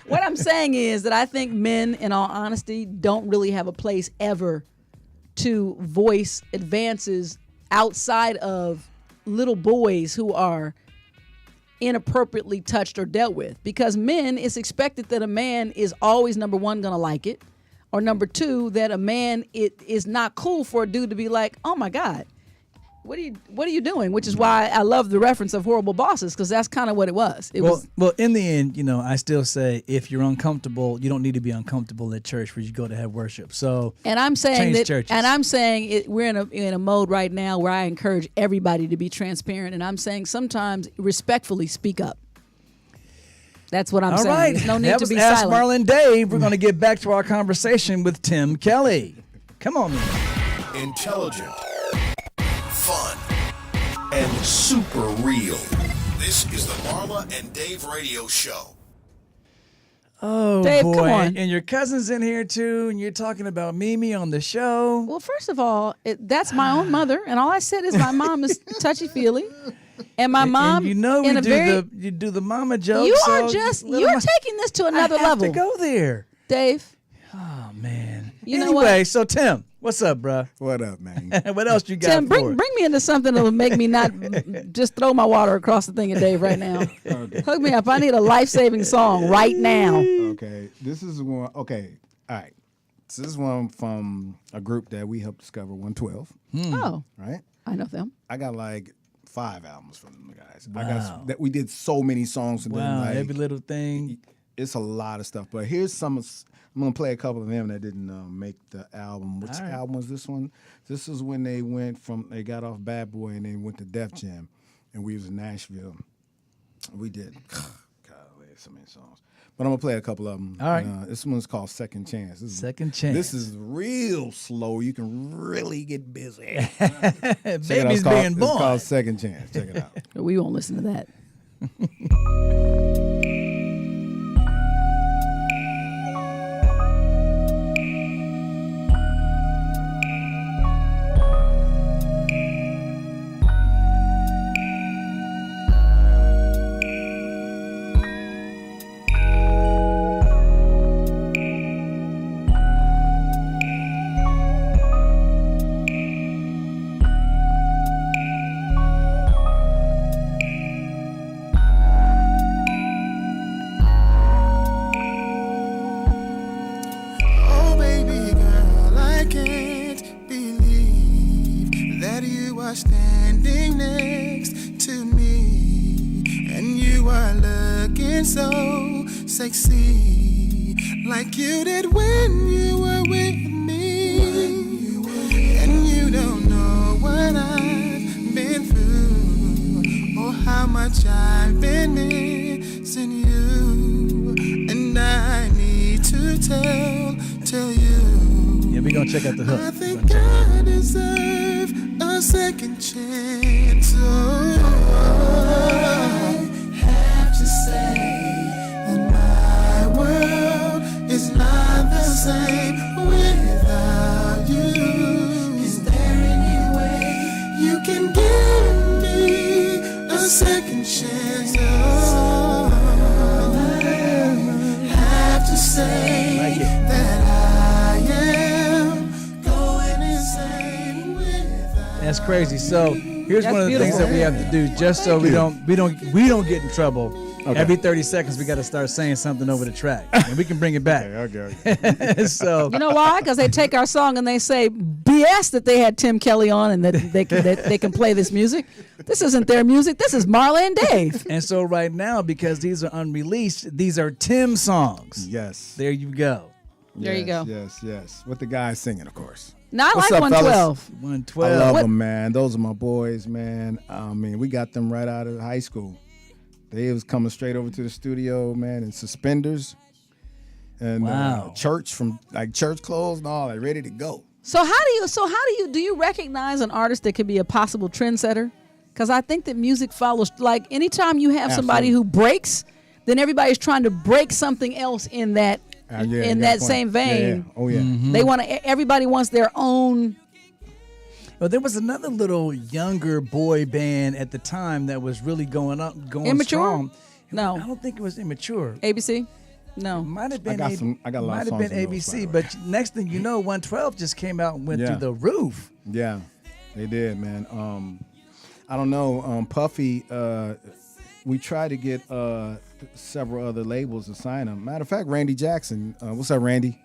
What I'm saying is that I think men, in all honesty, don't really have a place ever to voice advances outside of little boys who are inappropriately touched or dealt with. Because men, it's expected that a man is always, number one, gonna like it, or number two, that a man, it is not cool for a dude to be like, oh my God, what are you doing? Which is why I love the reference of Horrible Bosses, because that's kind of what it was. Well, in the end, I still say if you're uncomfortable, you don't need to be uncomfortable at church where you go to have worship. So, and I'm saying that, churches. And I'm saying we're in a mode right now where I encourage everybody to be transparent, and I'm saying sometimes respectfully speak up. That's what I'm saying. All right. There's no need to be Ask silent. Marla and Dave. We're going to get back to our conversation with Tim Kelley. Come on, man. Intelligent, fun, and super real. This is the Marla and Dave radio show. Oh, Dave, boy. come on. And your cousin's in here, too, and you're talking about Mimi on the show. Well, first of all, that's my own mother, and all I said is my mom is touchy-feely. And my mom, and you do the mama joke. You're taking this to another level. I have to go there, Dave. Oh man. Anyway, so Tim, what's up, bro? What up, man? What else you got? Tim, bring me into something that'll make me not just throw my water across the thing at Dave right now. Okay. Hook me up. I need a life-saving song right now. Okay, this is one. Okay, all right. This is one from a group that we helped discover, 112. Oh, right. I know them. I got like 5 albums from them guys. Wow. I got that we did so many songs with them. Like, every little thing. It's a lot of stuff. But here's some. I'm gonna play a couple of them that didn't make the album. Which album was this one? This is when they got off Bad Boy and they went to Def Jam, and we was in Nashville. We did. God, so many songs. But I'm gonna play a couple of them. All right. This one's called Second Chance. Second Chance. This is real slow. You can really get busy. Baby's being born. It's called Second Chance. Check it out. We won't listen to that. looking so sexy, like you did when you were with me. And you don't know what I've been through, or how much I've been missing you. And I need to tell you. Yeah, we gonna check out the hook. I think I deserve a second chance. I have to say that my world is not the same without you. Is there any way you can give me a second chance? I have to say that I am going insane without. That's crazy. So here's That's one of the beautiful. things that we have to do, just so we don't get in trouble. Okay. Every 30 seconds, we got to start saying something over the track, and we can bring it back. Okay. So You know why? Because they take our song and they say BS that they had Tim Kelley on and that they can play this music. This isn't their music. This is Marla and Dave. and so right now, because these are unreleased, these are Tim songs. Yes. There you go. There you go. Yes. With the guys singing, of course. Now I What's like up, fellas? 112. 112. I love What- them, man. Those are my boys, man. I mean, we got them right out of high school. They was coming straight over to the studio, man, in suspenders and Wow. church clothes and all, like ready to go. So how do you recognize an artist that could be a possible trendsetter? Because I think that music follows. Like anytime you have somebody who breaks, then everybody's trying to break something else in that Yeah, you in got that a point. same vein. Yeah. Oh yeah. They want to. Everybody wants their own. Well, there was another little younger boy band at the time that was really going Immature? strong. No. I don't think it was Immature. ABC? No. Might have been. I got a lot might of have been songs of those, ABC, by the but next thing you know, 112 just came out and went Yeah. through the roof. Yeah, they did, man. I don't know. Puffy, we tried to get several other labels to sign him. Matter of fact, Randy Jackson. What's up, Randy?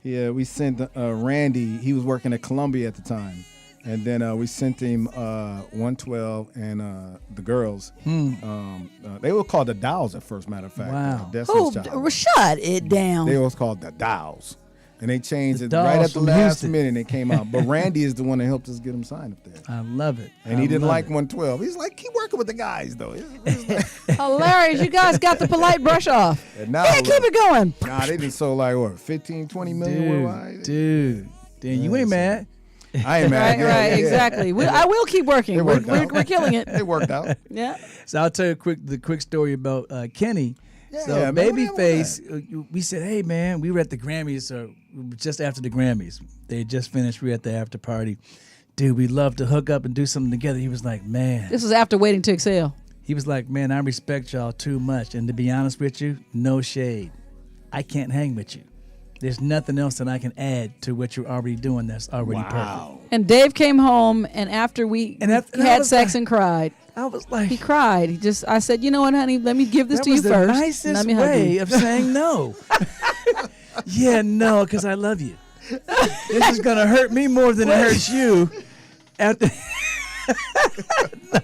Yeah, we sent Randy. He was working at Columbia at the time. And then we sent him 112 and the girls. They were called the Dolls at first, matter of fact. Wow. Oh, Destiny's Child. shut it down. They was called the Dolls. And they changed The it right Dolls at the from last Houston. minute. It came out. But Randy is the one that helped us get him signed up there. I love it. And I he didn't love like it. 112. He's like, keep working with the guys, though. Hilarious. You guys got the polite brush off. And now Yeah, keep it going. Nah, they done sold like, what, 15, 20 million worldwide? Dude. Then you ain't mad. I ain't mad. Right, exactly. I will keep working. It worked out. We're killing it. It worked out. Yeah. So I'll tell you the quick story about Kenny. Yeah, So man, what happened with Babyface, we said, hey man, we were at the Grammys, just after the Grammys. They had just finished. We were at the after party. Dude, we'd love to hook up and do something together. He was like, man. This was after Waiting to Exhale. He was like, man, I respect y'all too much. And to be honest with you, no shade. I can't hang with you. There's nothing else that I can add to what you're already doing that's already perfect. And Dave came home, and after we And I had was sex like- and cried. I was like, He cried. I said, you know what, honey? Let me give this that to you was the first. nicest Let me hug way you. of saying no. Yeah, no, because I love you. This is going to hurt me more than it hurts you. After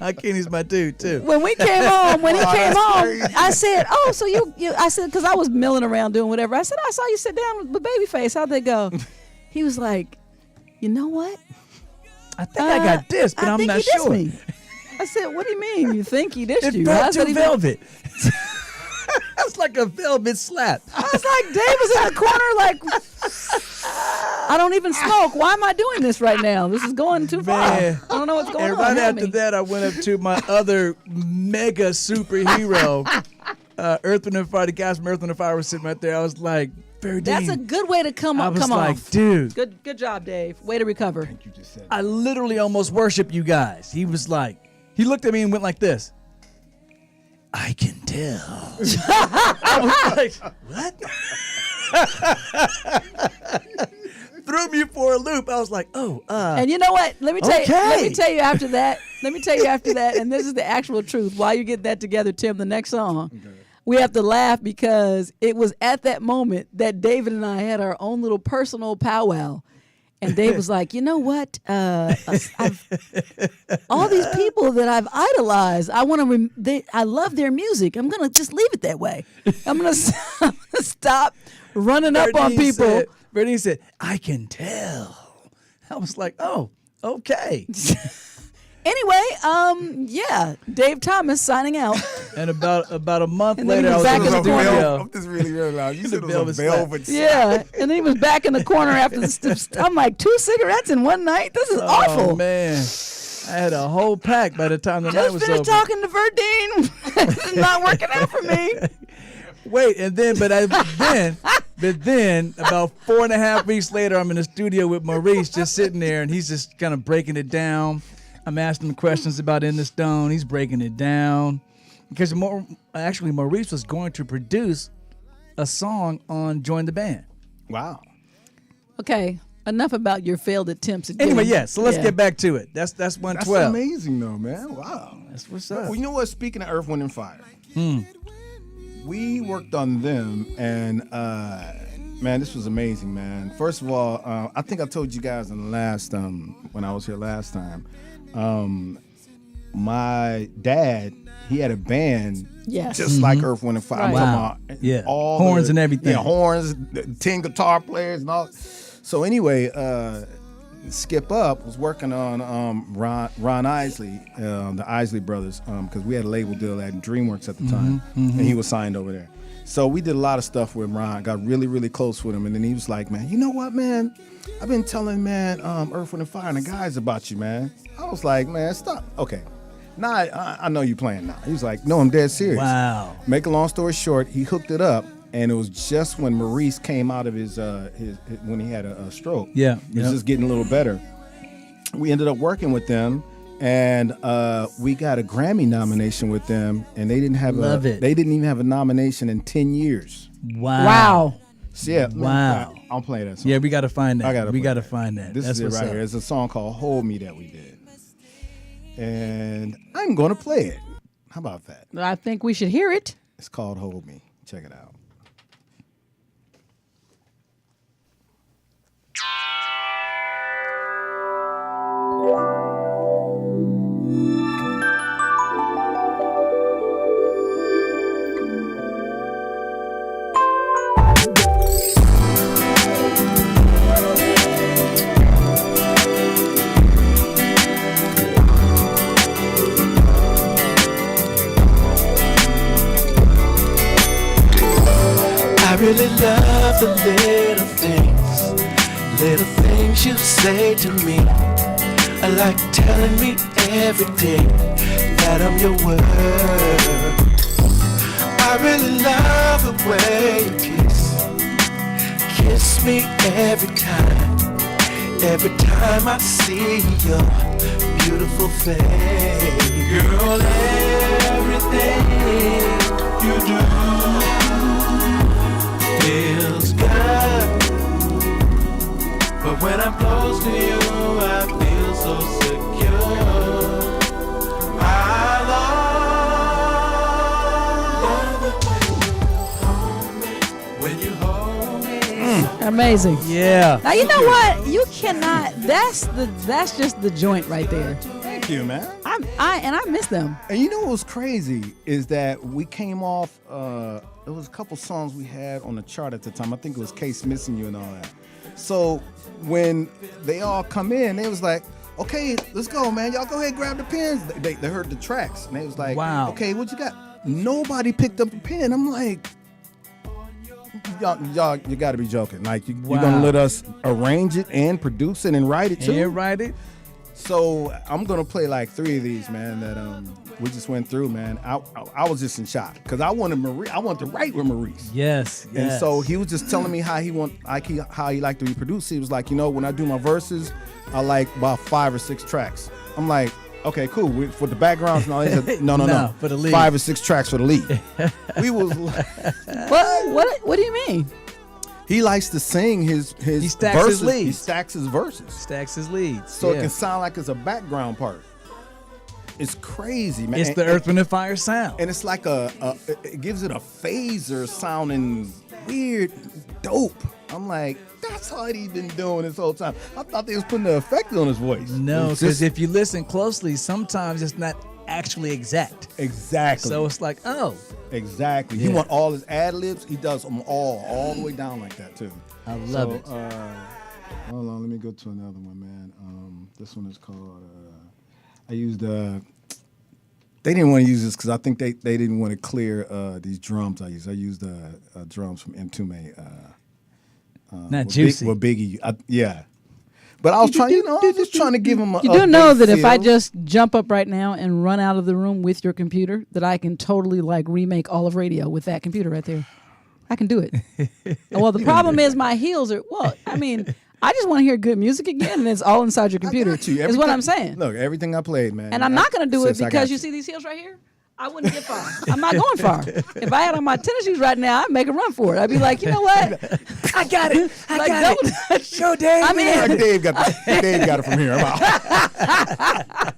no, Kenny's my dude, too. When we came home, when he came that's home, crazy. I said, "Oh, so you?" I said, because I was milling around doing whatever. I said, "I saw you sit down with Babyface. How'd they go?" He was like, "You know what? I think I got this, but I I'm think not he dissed sure. me." I said, "What do you mean? You think he dissed It you?" felt How's that too even- velvet. That's like a velvet slap. I was like, Dave was in the corner, like, I don't even smoke. Why am I doing this right now? This is going too far. Man. I don't know what's going And on. right Help after me. that, I went up to my other mega superhero, Earth, Wind, and Fire. The guys from Earth, Wind, and Fire were sitting right there. I was like, Verdine. That's a good way to come I up. was Come like, off. dude, Good job, Dave. Way to recover. You just said I literally almost worship you guys. He was like, he looked at me and went like this. I can tell. I was like, what? Threw me for a loop. I was like, oh, And you know what? Let me tell you. Let Okay. me tell you after that. And this is the actual truth. While you get that together, Tim, the next song, we have to laugh because it was at that moment that David and I had our own little personal powwow. And Dave was like, you know what? All these people that I've idolized, I want to. I love their music. I'm gonna just leave it that way. I'm gonna stop running up on people. Bernie said, "I can tell." I was like, "Oh, okay." Anyway, yeah, Dave Thomas signing out. And about a month And then later, he I was was back in in the the corner. studio. I'm just really realizing you said it velvet was a velvet. Yeah, and then he was back in the corner after the I'm like, 2 cigarettes in one night? This is awful. Oh, man. I had a whole pack by the time the night Just was finished over. talking to Verdine. This is not working out for me. Wait, and then, but then, about 4.5 weeks later, I'm in the studio with Maurice, just sitting there, and he's just kind of breaking it down. I'm asking him questions about In the Stone. He's breaking it down because Maurice was going to produce a song on Join the Band. Wow. Okay, enough about your failed attempts at Anyway, doing- yeah. So let's get back to it. That's 112. That's amazing, though, man. Wow. That's what's up. Well, you know what? Speaking of Earth, Wind, and Fire, we worked on them, and man, this was amazing, man. First of all, I think I told you guys in the last when I was here last time. My dad, he had a band Yes. just like Earth, Wind, and Fire. I'm Right. talking Wow. about Yeah. all Horns and everything. Yeah, horns, 10 guitar players and all. So anyway, Skip Up was working on Ron Isley, the Isley brothers, because we had a label deal at DreamWorks at the time, and he was signed over there. So we did a lot of stuff with Ron, got really, really close with him, and then he was like, man, you know what, man? I've been telling, man, Earth, Wind, and Fire and the guys about you, man. I was like, man, stop. Okay. Now I know you playing now. He was like, no, I'm dead serious. Wow. Make a long story short, he hooked it up, and it was just when Maurice came out of his when he had a stroke. Yeah. It was just getting a little better. We ended up working with them, and we got a Grammy nomination with them, and they didn't have they didn't even have a nomination in 10 years. Wow. So yeah, Wow. I'm playing that song. Yeah, we got to find that. We got to that. find that. This That's is it what's right up. here. It's a song called "Hold Me" that we did, and I'm going to play it. How about that? I think we should hear it. It's called "Hold Me." Check it out. I really love the little things you say to me. I like telling me every day that I'm your world. I really love the way you kiss me every time I see your beautiful face. Girl, everything you do feels good, but when I'm close to you, I feel so secure. I love when you hold me. Amazing. Yeah. Now you know what? You cannot. That's just the joint right there. Thank you, man. I miss them. And you know what was crazy is that we came off. There was a couple songs we had on the chart at the time. I think it was Case Missing You and all that. So when they all come in, they was like, okay, let's go, man. Y'all go ahead and grab the pens. They heard the tracks. And they was like, wow. Okay, what you got? Nobody picked up the pen. I'm like, y'all, you got to be joking. Like, you're going to let us arrange it and produce it and write it too? And write it? So I'm going to play like 3 of these, man, that we just went through, man. I was just in shock because I wanted to write with Maurice. Yes. And so he was just telling me how he liked to be produced. He was like, when I do my verses, I like about 5 or 6 tracks. I'm like, okay, cool. For the backgrounds and all that. No. For the lead. 5 or 6 tracks for the lead. We was like, What do you mean? he likes to sing his He stacks verses. his leads. He stacks his verses. Stacks his leads. So it can sound like it's a background part. It's crazy, man. It's the Earth, Wind, and Fire sound. And it's like it gives it a phaser sounding weird, dope. I'm like, that's how he'd been doing this whole time. I thought they was putting the effect on his voice. No, because if you listen closely, sometimes it's not actually exact. Exactly. So it's like, oh. Exactly. Yeah. He want all his ad-libs. He does them all the way down like that, too. I love it. Hold on, let me go to another one, man. This one is called, I used, they didn't want to use this because I think they didn't want to clear these drums I used. I used drums from M2 Not Juicy. With Biggie. Yeah. But I was trying, I was just trying to give him a You do know that if I feel. just jump up right now and run out of the room with your computer, that I can totally like remake all of radio with that computer right there. I can do it. Well, the problem is my heels are, I mean, I just want to hear good music again, and it's all inside your computer. I got you. Is what I'm saying. Look, everything I played, man. And I'm not going to do it sis, I because got you see these heels right here? I wouldn't get far. I'm not going far. If I had on my tennis shoes right now, I'd make a run for it. I'd be like, you know what? I got it. I Like, got it. Go, Dave. I'm in. Like Dave got it from here. I'm out.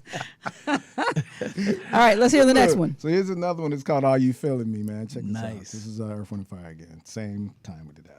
All right, let's hear the next one. So here's another one. It's called "Are You Feeling Me," man. Check this out. Nice. This is Earth, Wind & Fire again. Same time with the album.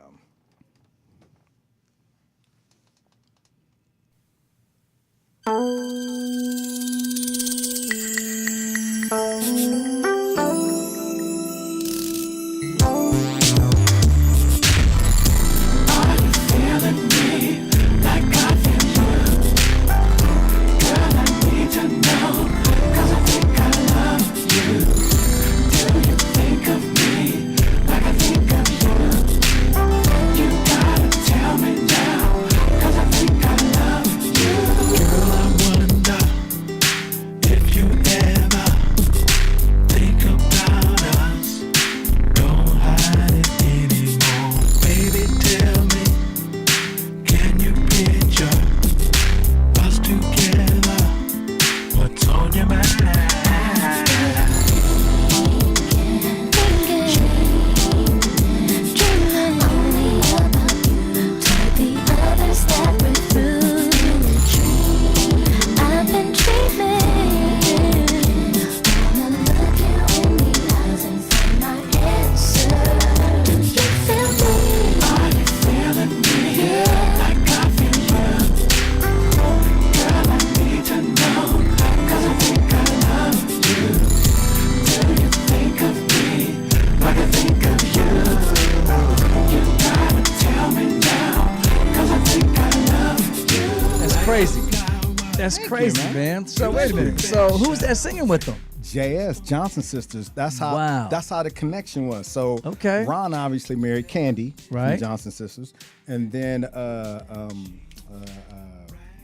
That's crazy, man. So wait a minute. So who's that singing with them? JS, Johnson Sisters. That's how the connection was. So Ron obviously married Candy from Johnson Sisters. And then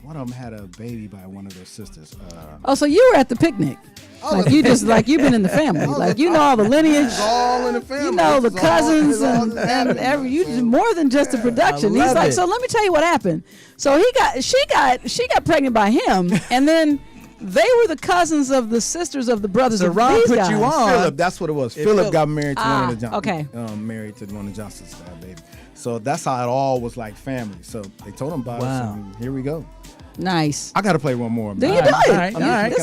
one of them had a baby by one of their sisters. So you were at the picnic. Like you just like you've been in the family. Like you know all the lineage. It's all in the family. You know the cousins and every you more than just the production. He's like, so let me tell you what happened. So she got pregnant by him, and then they were the cousins of the sisters of the brothers of Ron these put guys. you on. Philip, that's what it was. Philip got married to one of the Okay. Married to one of the Johnsons, baby. So that's how it all was like family. So they told him about us, and here we go. Nice. I got to play one more. Do you do it? All right.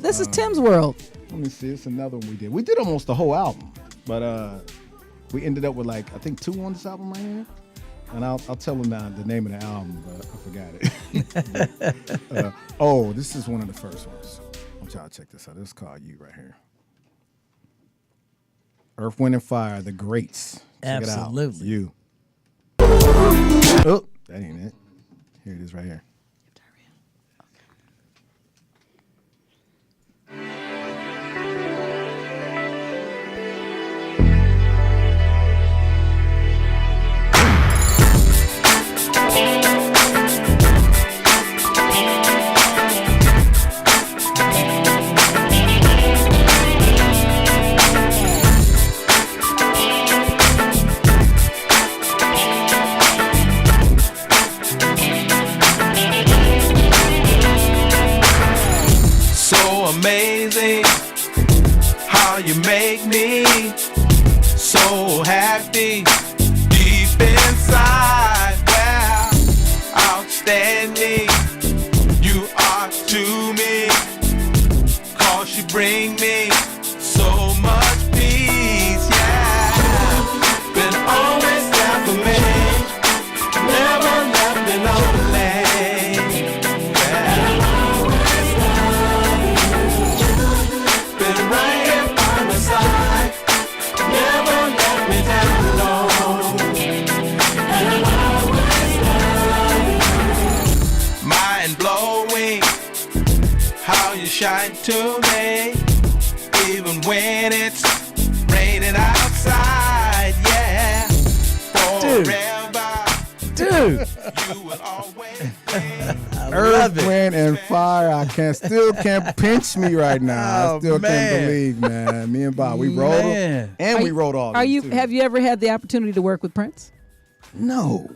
This is Tim's world. Let me see. It's another one we did. We did almost the whole album, but we ended up with like I think 2 on this album right here. And I'll tell them the name of the album, but I forgot it. This is one of the first ones. I'm trying to check this out. This is called You right here. Earth, Wind & Fire, The Greats. Check Absolutely. It out. You. Oh, that ain't it. Here it is right here. Amazing how you make me so happy deep inside. Wow, outstanding you are to me, 'cause you bring me so much peace. Yeah, been always there for me, sunshine to me, even when it's raining outside, yeah. Forever, dude. you will always be. Earth, Wind, and Fire. I still can't pinch me right now. I still can't believe, man. Me and Bob, we wrote them, and we wrote all. Have you ever had the opportunity to work with Prince? No.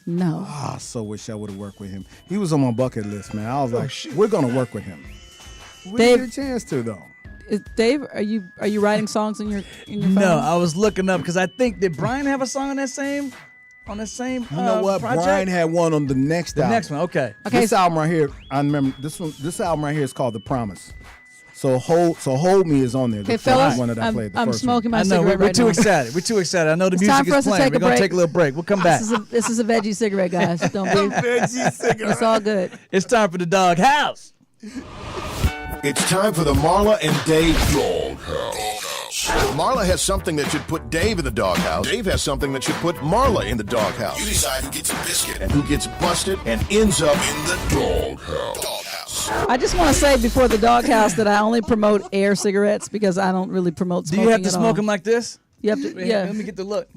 No. I so wish I would have worked with him. He was on my bucket list, man. I was like, we're gonna work with him. We didn't get a chance to though. Dave, are you writing songs in your phone? No, I was looking up because I think did Brian have a song on that same You know what? project? Brian had one on the next album. The next one, okay. This album right here, I remember this one. This album right here is called The Promise. So Hold Me is on there. Okay, the fellas, one that I played. I'm smoking my I know cigarette we're right too now. excited. We're too excited. I know the It's music time for is us to playing. take We're a gonna break. take a little break. We'll come back. This is a veggie cigarette, guys. Don't be. Veggie cigarette. It's all good. It's time for the Doghouse. It's time for the Marla and Dave Doghouse. Marla has something that should put Dave in the doghouse. Dave has something that should put Marla in the doghouse. You decide who gets a biscuit and who gets busted and ends up in the doghouse. I just want to say before the Doghouse that I only promote air cigarettes because I don't really promote Do smoking. you have to at smoke all. them like this? You have to. Yeah. Let me get the look.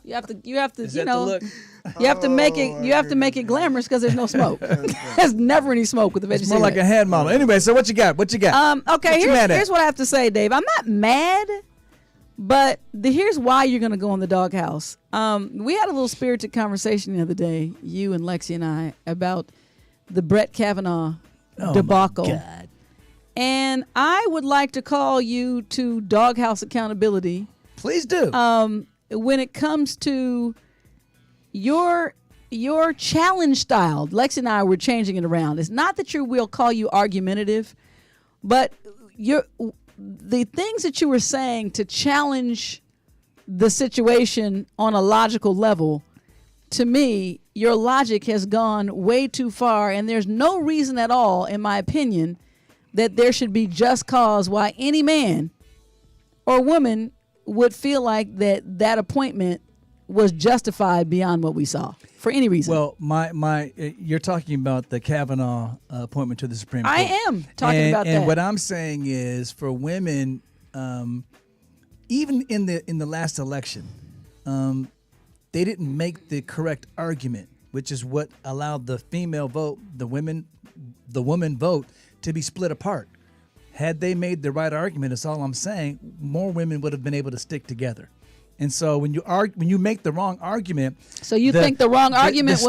You have to. Is You that the know. look? You have to make it. You have to make it glamorous because there's no smoke. There's never any smoke with the veggie It's more like a cigarette. hand model. Anyway, so what you got? What you got? Okay. What you mad at? Here's what I have to say, Dave. I'm not mad, but here's why you're gonna go in the Doghouse. We had a little spirited conversation the other day, you and Lexi and I, about the Brett Kavanaugh debacle. My God. And I would like to call you to Doghouse accountability. Please do. When it comes to your challenge style. Lexi and I were changing it around. It's not that we'll call you argumentative, but the things that you were saying to challenge the situation on a logical level, to me, your logic has gone way too far, and there's no reason at all, in my opinion, that there should be just cause why any man or woman would feel like that appointment was justified beyond what we saw for any reason. Well, you're talking about the Kavanaugh appointment to the Supreme Court. I am talking about that. And what I'm saying is, for women, even in the last election, they didn't make the correct argument, which is what allowed the female vote, the woman vote, to be split apart. Had they made the right argument, that's all I'm saying, more women would have been able to stick together. And so when you make the wrong argument, so you think the wrong argument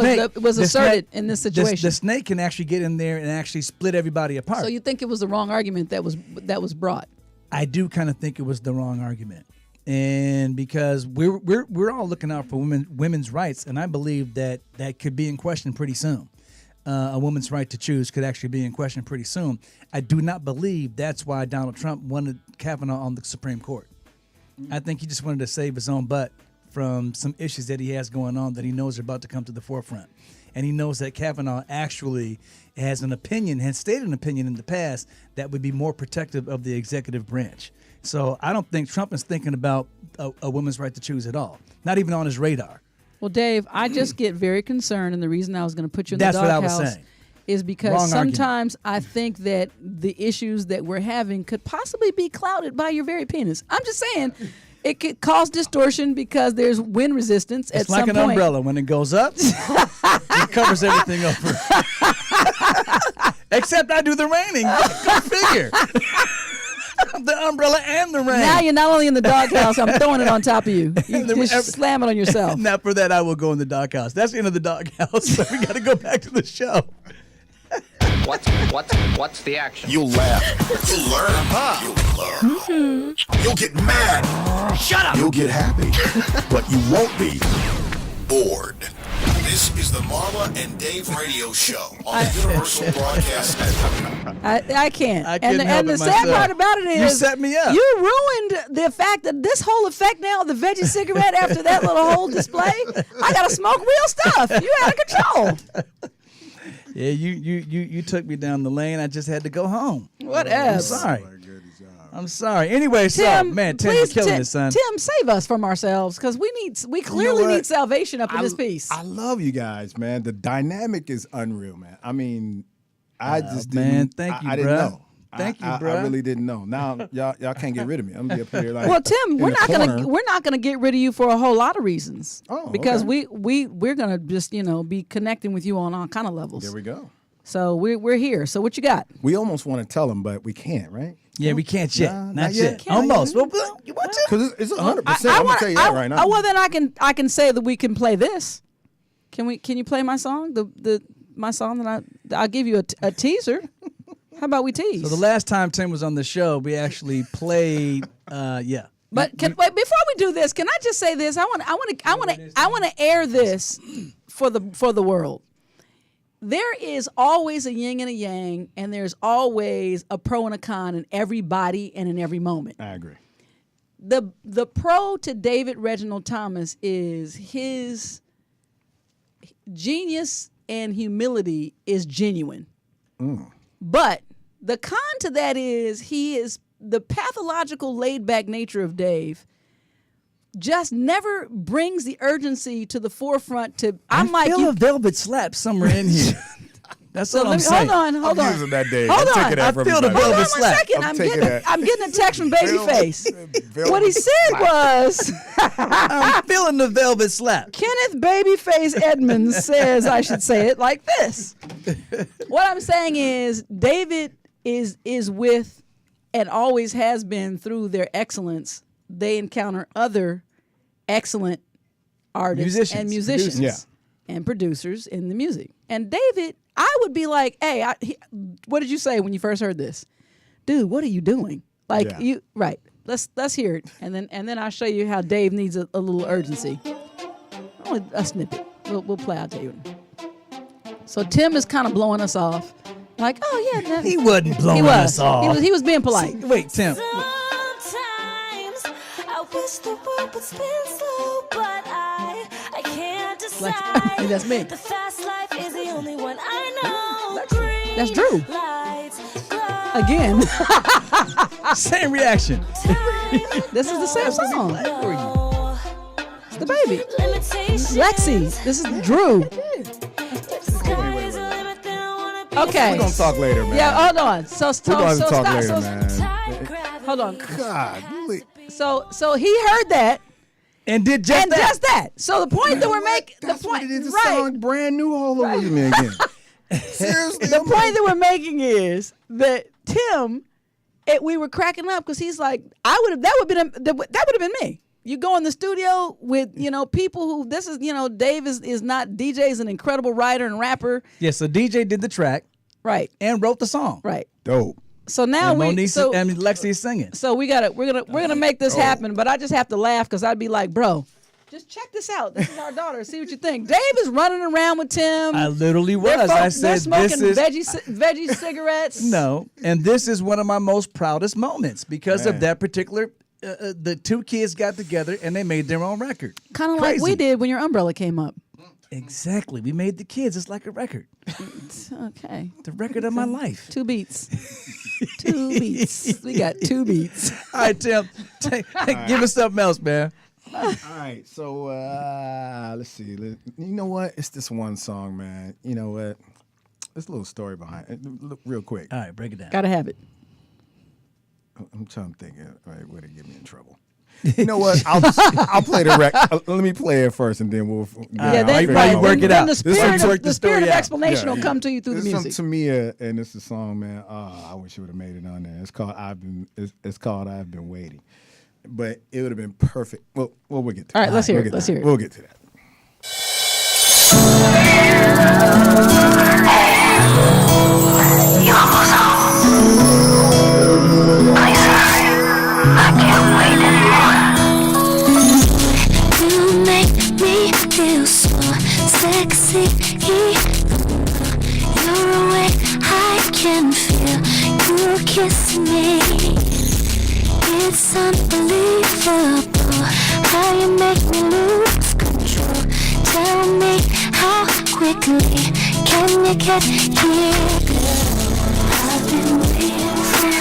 was asserted in this situation? The snake can actually get in there and actually split everybody apart. So you think it was the wrong argument that was brought? I do kind of think it was the wrong argument, and because we're all looking out for women's rights, and I believe that could be in question pretty soon. A woman's right to choose could actually be in question pretty soon. I do not believe that's why Donald Trump wanted Kavanaugh on the Supreme Court. I think he just wanted to save his own butt from some issues that he has going on that he knows are about to come to the forefront. And he knows that Kavanaugh actually has stated an opinion in the past that would be more protective of the executive branch. So I don't think Trump is thinking about a woman's right to choose at all, not even on his radar. Well, Dave, I just get very concerned, and the reason I was going to put you in That's the what I was doghouse saying. is because Wrong sometimes I think that the issues that we're having could possibly be clouded by your very penis. I'm just saying it could cause distortion because there's wind resistance at some point. It's like an umbrella. When it goes up, it covers everything over. Except I do the raining. Go figure. The umbrella and the rain. Now you're not only in the doghouse, I'm throwing it on top of you. You just slam it on yourself. Now for that, I will go in the doghouse. That's the end of the doghouse. So we got to go back to the show. What's the action? You'll laugh. You'll learn. You'll learn. You'll get mad. Shut up! You'll get happy. But you won't be bored. This is the Marla and Dave radio show on the Universal Broadcast Network. I can't. I couldn't help and the it sad myself. part about it is You set me up. You ruined the fact that this whole effect now of the veggie cigarette after that little whole display. I gotta smoke real stuff. You out of control. Yeah, you took me down the lane. I just had to go home. What I'm else? sorry. I'm sorry. Anyway, Tim, Tim, please, you're killing it, son. Tim, save us from ourselves because we clearly need salvation up in this piece. I love you guys, man. The dynamic is unreal, man. I mean, I just man, didn't. thank you, I didn't bruh. know. Thank you, bro. I really didn't know. Now y'all can't get rid of me. I'm gonna be up here like. Well, Tim, we're in the corner. not gonna get rid of you for a whole lot of reasons. Oh, because okay. we're gonna just be connecting with you on all kind of levels. There we go. So we're here. So what you got? We almost want to tell them, but we can't, right? Yeah, we can't yet. Nah, not yet. yet. Almost. Well, you want to? Because it's 100%. I'm gonna tell you that right now. Oh, well, then I can say that we can play this. Can you play my song? My song that I'll give you a teaser. How about we tease? So the last time Tim was on the show, we actually played. Yeah. But wait, before we do this, can I just say this? I want to air this for the world. There is always a yin and a yang, and there's always a pro and a con in every body and in every moment. I agree. The pro to David Reginald Thomas is his genius and humility is genuine. But the con to that is he is the pathological laid-back nature of Dave just never brings the urgency to the forefront to I'm like feel you a velvet slap somewhere in here. That's so what I'm saying. Hold on. Using that day. Hold I'm on. taking that from I feel the everybody. velvet Hold on slap. 1 second. I'm I'm getting a text from Babyface. What he said was I'm feeling the velvet slap. Kenneth Babyface Edmonds says I should say it like this. What I'm saying is David is with and always has been through their excellence. They encounter other excellent artists and musicians and producers in the music. And David, I would be like, hey, what did you say when you first heard this? Dude, what are you doing? Like you right. Let's hear it. And then I'll show you how Dave needs a little urgency. Only a snippet. We'll play out to you. So Tim is kind of blowing us off. Like, oh yeah, He wasn't blowing us off. He was being polite. Wait, Tim. Sometimes I wish the world would spin slow, but I can't decide. That's me. The fast life is the only one I know. That's Drew. Lights glow. Again. Same reaction. This is the same song. No. It's the baby. Limitations. Lexi. This is Drew. If the sky is a limit, then I wanna be Okay. We're gonna talk later, man. Yeah, hold on. So We're gonna stop. talk later, So- man. Hold on. God. So he heard that. And did just And that. just that. So the point that we're making, the That's what point, it is. It right? sound brand new all over me again. Seriously. The point that we're making is that Tim, we were cracking up because he's like, that would have been me. You go in the studio with people who Dave is not DJ is an incredible writer and rapper. Yeah, so DJ did the track Right. and wrote the song. Right. Dope. So now And we Lexi is singing. So we're gonna make this happen, but I just have to laugh because I'd be like, bro, just check this out. This is our daughter. See what you think. Dave is running around with Tim. I literally was. They're I said, smoking this is veggie cigarettes. no, and this is one of my most proudest moments because of that particular. The two kids got together and they made their own record. Kind of like we did when your umbrella came up. Exactly. We made the kids. It's like a record. Okay. The record of my life. 2 beats. 2 beats. We got 2 beats. All right, Tim. Give us something else, man. All right, so let's see. You know what? It's this one song, man. You know what? There's a little story behind it. Look, real quick. All right, break it down. Gotta have it. I'm trying to think. All right, would it get me in trouble? You know what? I'll play the record. Let me play it first, and then we'll. Then you work it out. The spirit of explanation will come to you through this the is music. to me, and it's a song, man. I wish it would have made it on there. It's called It's called I've Been Waiting, but it would have been perfect. Well, we'll get to. All right, let's hear We'll it. get Let's to hear it. We'll get to that. You almost home. Please hurry. I can't wait anymore. You make me feel so sexy. You're awake, I can feel you kiss me. It's unbelievable how you make me lose control. Tell me how quickly can you get here? I've been waiting for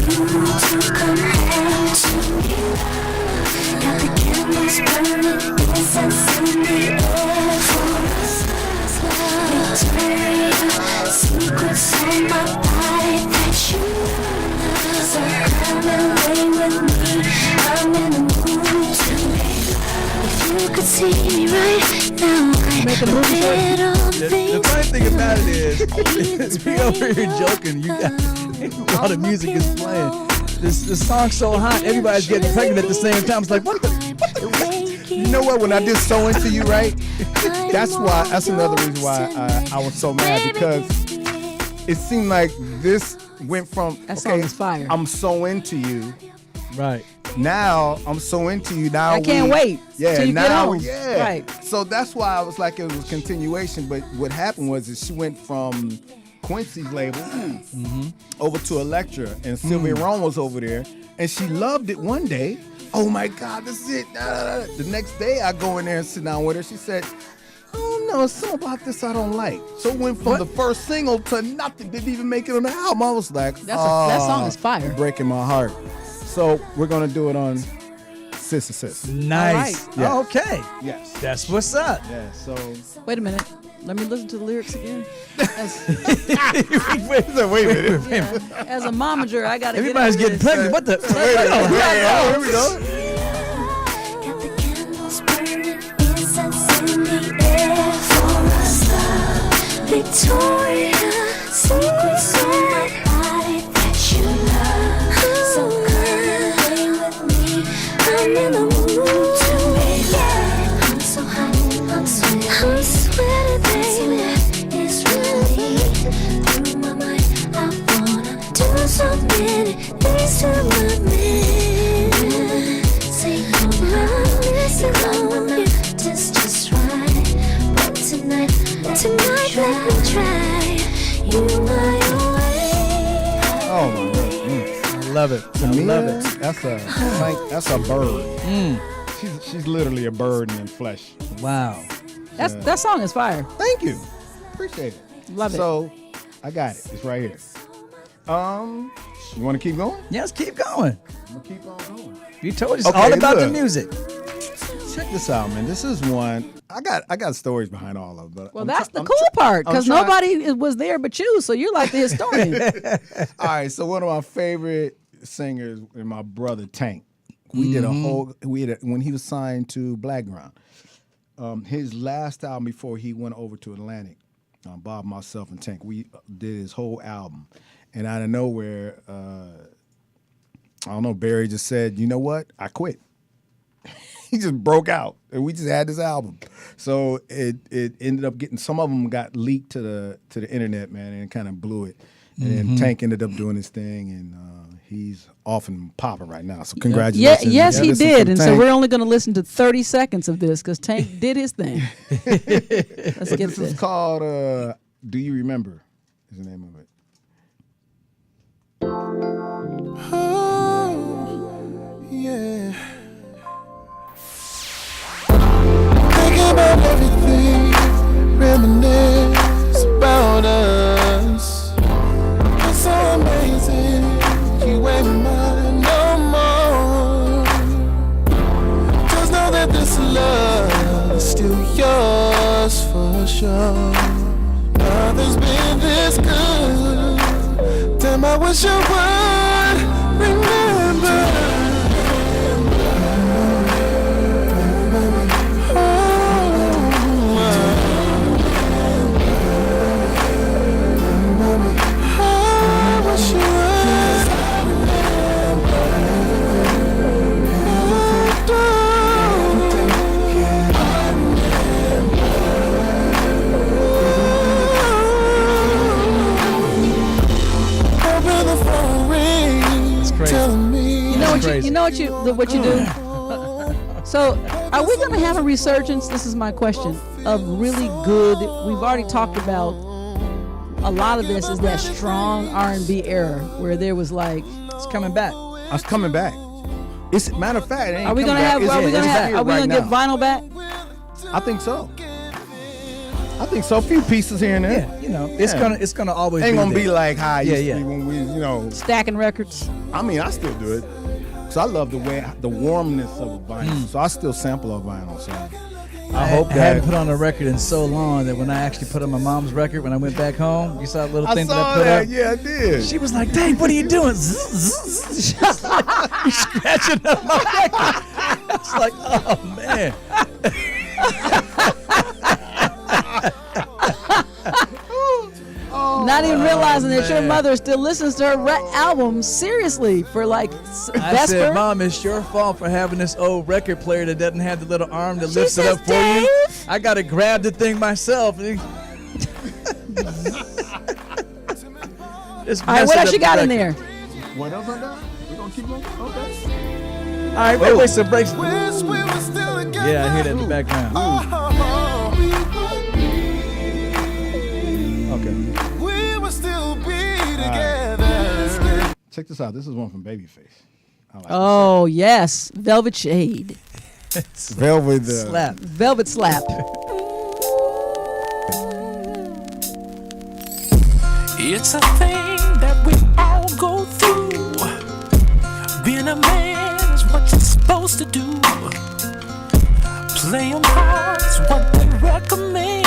you to come home to me. Got the candles burning, incense in the air for us. Victoria, secrets on my body that you love. So come and lay with me, I'm in the mood to make love. If you could see me right now, Making a movie the funny thing about it is, we over here joking. You got while the music is playing. This song's so hot, everybody's getting pregnant at the same time. It's like, what the? You know what? When I did So Into You, right? That's another reason why I was so mad, because it seemed like this went from that song is fire. I'm so into you. Right. Now I'm so into you. Now I can't wait. Yeah. Till you now get home. yeah. Right. So that's why I was like, it was continuation. But what happened was that she went from Quincy's label over to Elektra, and Sylvia Rome was over there, and she loved it one day. Oh my God, this is it. The next day I go in there and sit down with her. She said, oh no, it's something about this I don't like. So it went from the first single to nothing. Didn't even make it on the album. I was like, that song is fire. Breaking my heart. So we're gonna do it on Sis Sis. Nice. Right. Yes. Okay. Yes. That's what's up. Yeah. So wait a minute. Let me listen to the lyrics again. wait a minute. Yeah. As a momager, I gotta. Everybody's getting pregnant. What the? Here we go. Got the candles burning, incense in the air for us love. Victoria, secrets on my body that you love. So come and lay with me, I'm in the mood to make love. I'm so hot, I'm sweaty, baby. It's really through my mind. I wanna do so many things to my man. Say no, just right. But tonight, let me try. You my way. Oh my God. I love it. To me, love it. That's a bird. She's literally a bird in flesh. Wow. That song is fire. Thank you. Appreciate it. Love it. So I got it. It's right here. You want to keep going? Yes, keep going. I'm gonna keep on going. You told us all about the music. Check this out, man. This is one. I got stories behind all of it. Well, that's the cool part, because nobody was there but you, so you're like the historian. All right. So one of my favorite singers is my brother Tank. We did a whole. When he was signed to Blackground. His last album before he went over to Atlantic, Bob, myself, and Tank, we did his whole album. And out of nowhere, I don't know, Barry just said, you know what? I quit. He just broke out, and we just had this album. So it ended up getting, some of them got leaked to the internet, man, and it kind of blew it. And then Tank ended up doing his thing, and he's off and popping right now. So congratulations. Yes, he did. And so we're only going to listen to 30 seconds of this because Tank did his thing. Let's get this. This is called Do You Remember is the name of it. Oh, yeah. Thinking about everything, reminisce about us. It's so amazing, you ain't mine no more. Just know that this love is still yours for sure. Nothing's been this good. Damn, I wish I would remember. You know what you do? So, are we going to have a resurgence? This is my question. Of really good. We've already talked about a lot of this is that strong R&B era where there was like it's coming back. It's coming back. It's matter of fact. It ain't are we going to back. have? Are we going to get vinyl back? I think so. A few pieces here and there. Yeah, you know, it's gonna always ain't be gonna there. be like how it used to be when we, you know, stacking records. I mean, I still do it. So I love the warmness of a vinyl. So I still sample a vinyl. So I hope I hadn't put on a record in so long that when I actually put on my mom's record when I went back home, you saw a little thing that I put up? Yeah, I did. She was like, "Dang, what are you doing?" She's like, "You're scratching up my record." I was like, "Oh man." Not even realizing that your mother still listens to her album seriously for like I Vesper. said, "Mom, it's your fault for having this old record player that doesn't have the little arm that lifts it up for you. I gotta grab the thing myself." All right, what else you got in there? What else I got? We're gonna keep going? Okay. All right, wait, so breaks. Yeah, I hear that in the background. Okay. We will still be together. Check this out. This is one from Babyface. Oh yes, Velvet Shade. Velvet Slap. Velvet Slap. It's a thing that we all go through. Being a man is what you're supposed to do. Play 'em hard is what they recommend.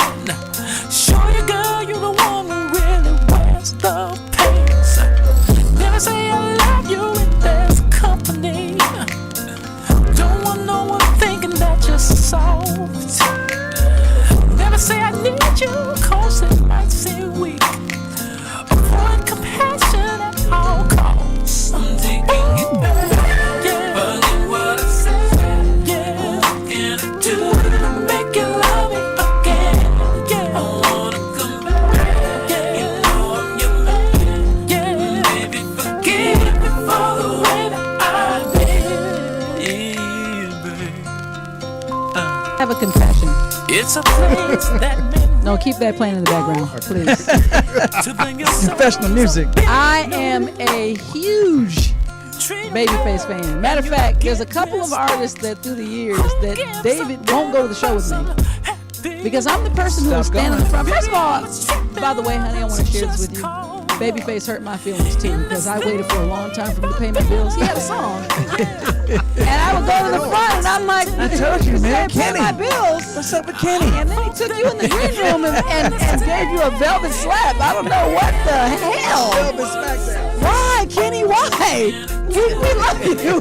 Show your girl you're the one who really wears the pants. Never say I love you if there's company. Don't want no one thinking that you're soft. Never say I need you, cause it might seem weak. Avoid compassion at all costs. I'm taking it back, yeah. Forget what I said, yeah. What can I do to make you love me again, yeah. I wanna come back, yeah. You know I'm your man, yeah. Baby, forgive me for the way that I've been, baby. Have a confession. It's a place that No, keep that playing in the background, please. Professional music. I am a huge Babyface fan. Matter of fact, there's a couple of artists that through the years that David won't go to the show with me because I'm the person who will stand in the front. First of all, by the way, honey, I want to share this with you. Babyface hurt my feelings too because I waited for a long time for him to pay my bills. He had a song, and I would go to the front, and I'm like, I told you, man, pay Kenny. my bills. What's up with Kenny? And then he took you in the green room and gave you a velvet slap. I don't know what the hell. Velvet smackdown. Why, Kenny? Why? We love you.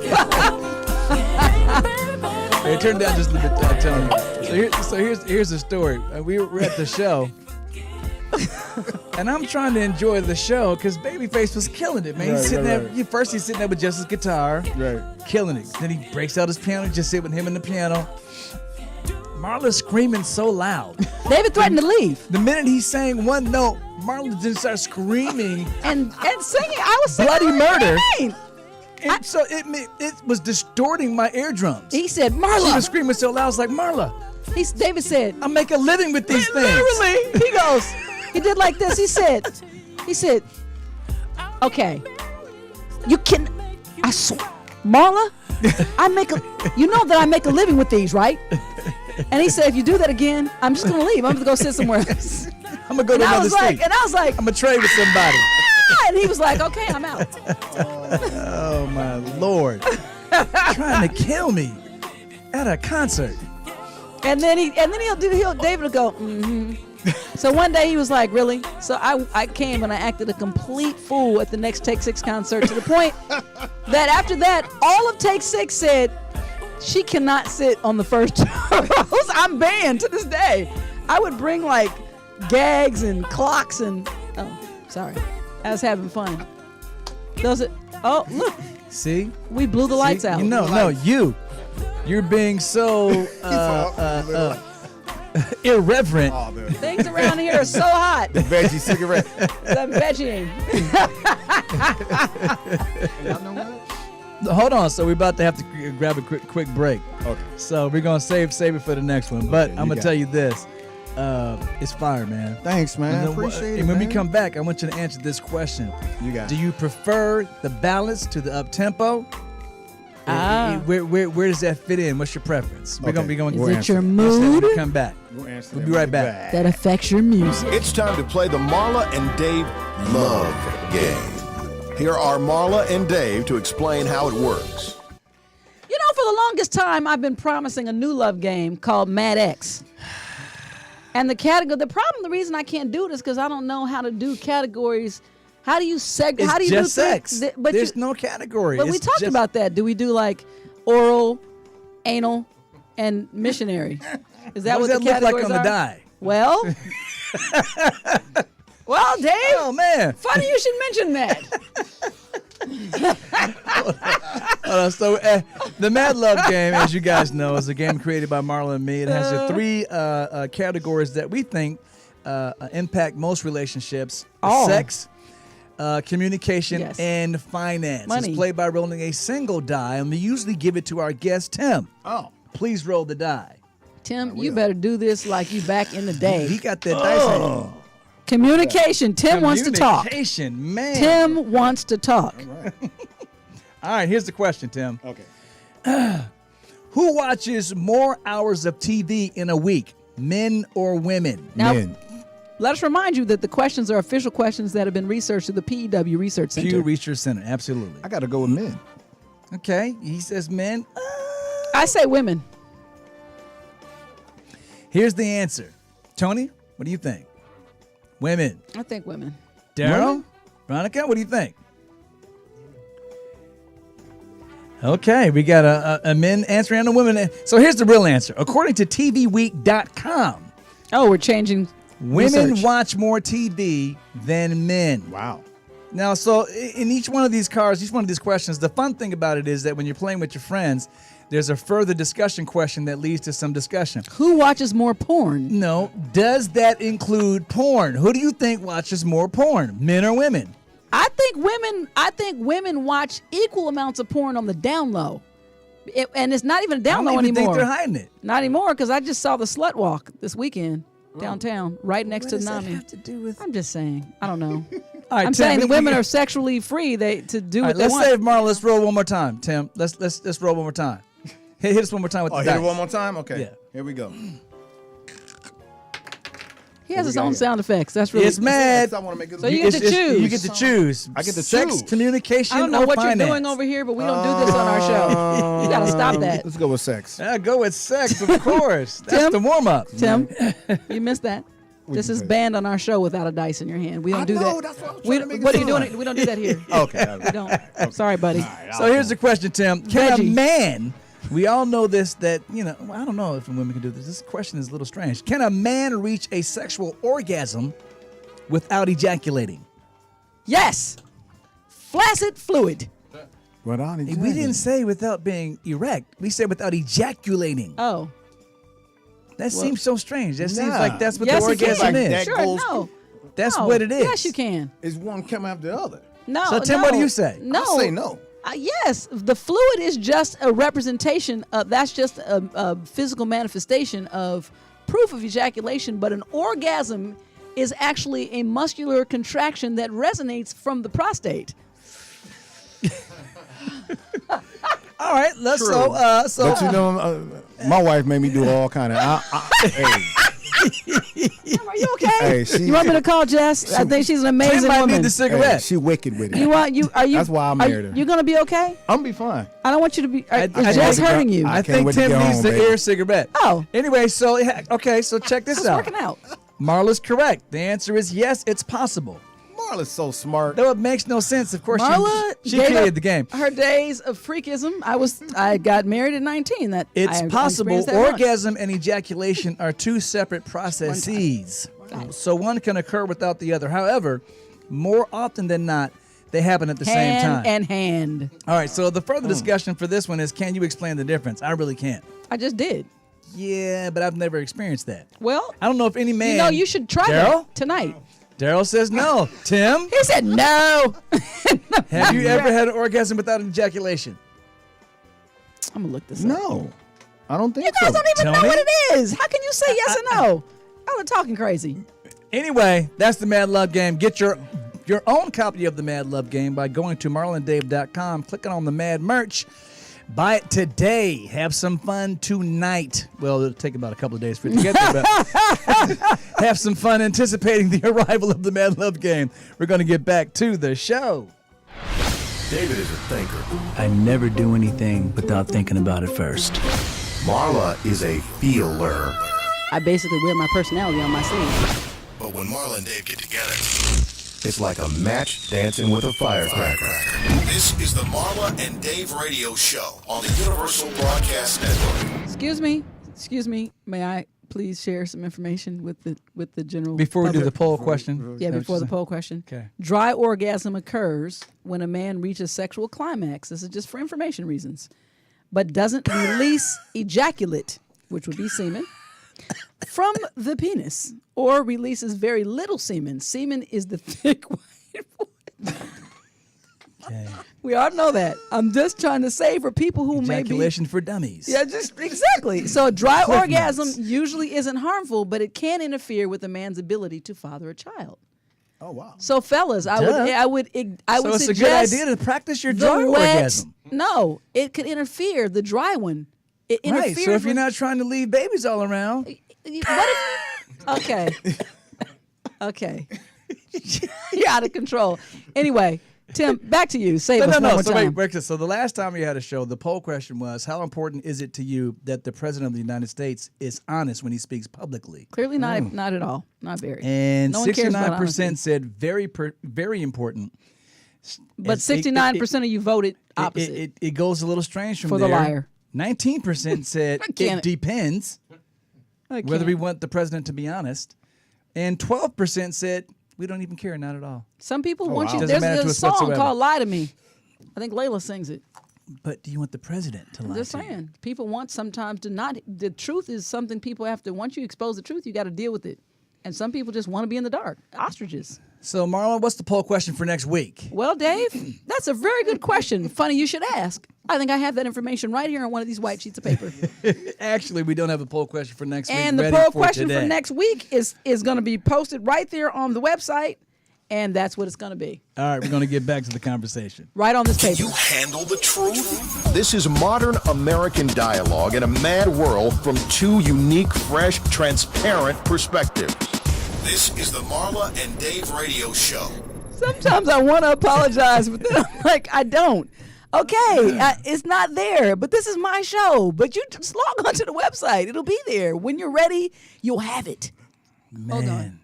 Hey, turn down just a little bit. I'm telling you. So here's the story. We were at the show. And I'm trying to enjoy the show because Babyface was killing it, man. He's sitting there. First, he's sitting there with just his guitar, killing it. Then he breaks out his piano, just sit with him and the piano. Marla's screaming so loud. David threatened to leave. The minute he sang one note, Marla just started screaming and singing. I was singing bloody murder. And so it was distorting my eardrums. He said, "Marla." She was screaming so loud. I was like, "Marla." David said, "I make a living with these things." Literally, he goes. He did like this. He said, "Okay, you can." I swear, Marla, you know that I make a living with these, right? And he said, "If you do that again, I'm just gonna leave. I'm gonna go sit somewhere else." I'm gonna go to another state. And I was like, I'm gonna trade with somebody. And he was like, "Okay, I'm out." Oh my Lord! Trying to kill me at a concert. And then David will go, "Mm-hmm." So one day he was like, "Really?" So I came and I acted a complete fool at the next Take 6 concert to the point that after that, all of Take 6 said, "She cannot sit on the first rows." I'm banned to this day. I would bring like gags and clocks and sorry. I was having fun. Oh, look. See? We blew the lights out. You're being so irreverent. Things around here are so hot. The veggie cigarette. The veggie. Hold on. So we're about to have to grab a quick break. Okay. So we're gonna save it for the next one. But I'm gonna tell you this. It's fire, man. Thanks, man. Appreciate it. And when we come back, I want you to answer this question. Do you prefer the ballads to the up tempo? Where does that fit in? What's your preference? We're gonna Is it your mood? Come back. We'll be right back. That affects your music. It's time to play the Marla and Dave Love Game. Here are Marla and Dave to explain how it works. You know, for For the longest time, I've been promising a new love game called Mad X. And the reason I can't do it is because I don't know how to do categories. How do you How do you just do sex. But There's no category. But we talked about that. Do we do like oral, anal, and missionary? Is that what the does that look like categories on the are? die? Well, Dave. Oh man! Funny you should mention that. So the Mad Love game, as you guys know, is a game created by Marla and MaD. It has the three categories that we think impact most relationships: sex, communication, and finance. Money. It's played by rolling a single die, and we usually give it to our guest, Tim. Oh. Please roll the die. Tim, you better do this like you back in the day. He got that dice. Communication. Tim wants to talk. Communication, man. Tim wants to talk. All right, here's the question, Tim. Okay. Who watches more hours of TV in a week, men or women? Now, Men. let us remind you that the questions are official questions that have been researched at the PEW Research Center. Pew Research Center, absolutely. I got to go with men. Okay, he says men. I say women. Here's the answer. Tony, what do you think? Women. I think women. Daryl? Veronica, what do you think? Okay, we got a men answer and a women. So here's the real answer. According to TVWeek.com, we're changing women research. watch more TV than men. Wow. Now, so in each one of these cards, each one of these questions, the fun thing about it is that when you're playing with your friends, there's a further discussion question that leads to some discussion. Who watches more porn? No. Does that include porn? Who do you think watches more porn, men or women? I think women watch equal amounts of porn on the down low. And it's not even a down low I don't even anymore. think they're hiding it. Not anymore, because I just saw the slut walk this weekend downtown, right next to What does that Nami. have to do with? I'm just saying. I don't know. All right, I'm Tim, saying that we women get- are sexually free to do All what right, they let's want. save Marla. Let's roll one more time, Tim. Let's roll one more time. Hit us one more time with the Hit dice. it one more time? Okay. Yeah. Here we go. He has we his got own here? sound effects. That's really It's mad. I want to make it So you get to choose. You get to choose. I get to Sex, choose. communication, I don't know or what finance. you're doing over here, but we don't do this on our show. You got to stop that. Let's go with sex. Yeah, go with sex, of course. That's Tim? the warm-up. Tim, you missed that. This is banned on our show without a dice in your hand. We don't do know, that. that's what I was We, trying to make it what are you fun. doing? We don't do that here. Okay. all We right. don't. Sorry, buddy. So here's the question, Tim. Can Reggie. a man, we all know this, that, I don't know if women can do this. This question is a little strange. Can a man reach a sexual orgasm without ejaculating? Yes. Flaccid fluid. Well, I don't We didn't say without being erect. We said without ejaculating. Oh. That seems so strange. That seems Nah. like that's what Yes, the it can. orgasm is. That Sure, goes- no. That's No. what it is. Yes, you can. Is one come after the other? No. So, Tim, no. what do you say? No. I say no. Yes, the fluid is just a representation of, that's just a physical manifestation of proof of ejaculation, but an orgasm is actually a muscular contraction that resonates from the prostate. All right, let's so. But you know, my wife made me do all kind of. Hey. Are you okay? Hey, you want me to call Jess? I think she's an amazing Tim might woman. need the cigarette. Hey, she wicked with it. Are you? That's why I married her. You gonna be okay? I'm gonna be fine. I don't want you to be. Is can't Jess wait to hurting go- you? I I can't think wait to Tim get needs home, the baby. ear cigarette. Oh. Anyway, so check this It's out. working out. Marla's correct. The answer is yes, it's possible. Marla's so smart. Though it makes no sense. Of course, Marla she gave created up the game. Her days of freakism. I got married at 19. That It's I possible experienced that once. orgasm and ejaculation are two separate processes. So one can occur without the other. However, more often than not, they happen at the same time. Hand and hand. All right, so the further discussion for this one is, can you explain the difference? I really can't. I just did. Yeah, but I've never experienced that. Well, I don't know if any man... you know, you should try Daryl? that tonight. Daryl says no. Tim? He said no. Have you ever had an orgasm without an ejaculation? I'm going to look this up. No, I don't think You guys so. don't even know Tony? what it is. How can you say yes or no? I was talking crazy. Anyway, that's the Mad Love Game. Get your own copy of the Mad Love Game by going to marlandave.com, clicking on the Mad merch. Buy it today. Have some fun tonight. Well, it'll take about a couple of days for it to get there, but have some fun anticipating the arrival of the Mad Love Game. We're going to get back to the show. David is a thinker. I never do anything without thinking about it first. Marla is a feeler. I basically wear my personality on my sleeve. But when Marla and Dave get together, it's like a match dancing with a firecracker. This is the Marla and Dave radio show on the Universal Broadcast Network. Excuse me. May I please share some information with the general Before we public? do the poll question. Yeah, before the poll question. Okay. Dry orgasm occurs when a man reaches sexual climax. This is just for information reasons. But doesn't release ejaculate, which would be semen, from the penis, or releases very little semen. Semen is the thick white fluid. Okay. We all know that. I'm just trying to say for people who may be... Ejaculation for dummies. Yeah, just exactly. So dry orgasm usually isn't harmful, but it can interfere with a man's ability to father a child. Oh wow. So fellas, I would So it's suggest a good idea to practice your dry orgasm. No, it could interfere. The dry one. It Right. interferes So if you're with- not trying to leave babies all around, What if, okay. Okay. You're out of control. Anyway, Tim, back to you. Save us one more So time. wait. So the last time you had a show, the poll question was, how important is it to you that the president of the United States is honest when he speaks publicly? Clearly not at all. Not very. And no one cares about 69% honesty. said very important. But 69% of you voted opposite. It goes a little strange from For there. the liar. 19% said I it can't. depends I whether can't. we want the president to be honest. And 12% said we don't even care, not at all. Some people want you. Doesn't There's matter to a us song whatsoever. called "Lie to Me." I think Layla sings it. But do you want the president to lie Just to you? saying, people want sometimes to not. The truth is something people have to. Once you expose the truth, you got to deal with it. And some people just want to be in the dark. Ostriches. So, Marlon, what's the poll question for next week? Well, Dave, that's a very good question. Funny you should ask. I think I have that information right here on one of these white sheets of paper. Actually, we don't have a poll question for next week. And the ready poll for question today. for next week is going to be posted right there on the website, and that's what it's going to be. All right, we're going to get back to the conversation. Right on this paper. You handle the truth? This is modern American dialogue in a mad world from two unique, fresh, transparent perspectives. This is the Marla and Dave radio show. Sometimes I want to apologize, but then I'm like, I don't. Okay, it's not there, but this is my show. But you just log onto the website. It'll be there. When you're ready, you'll have it. Hold on.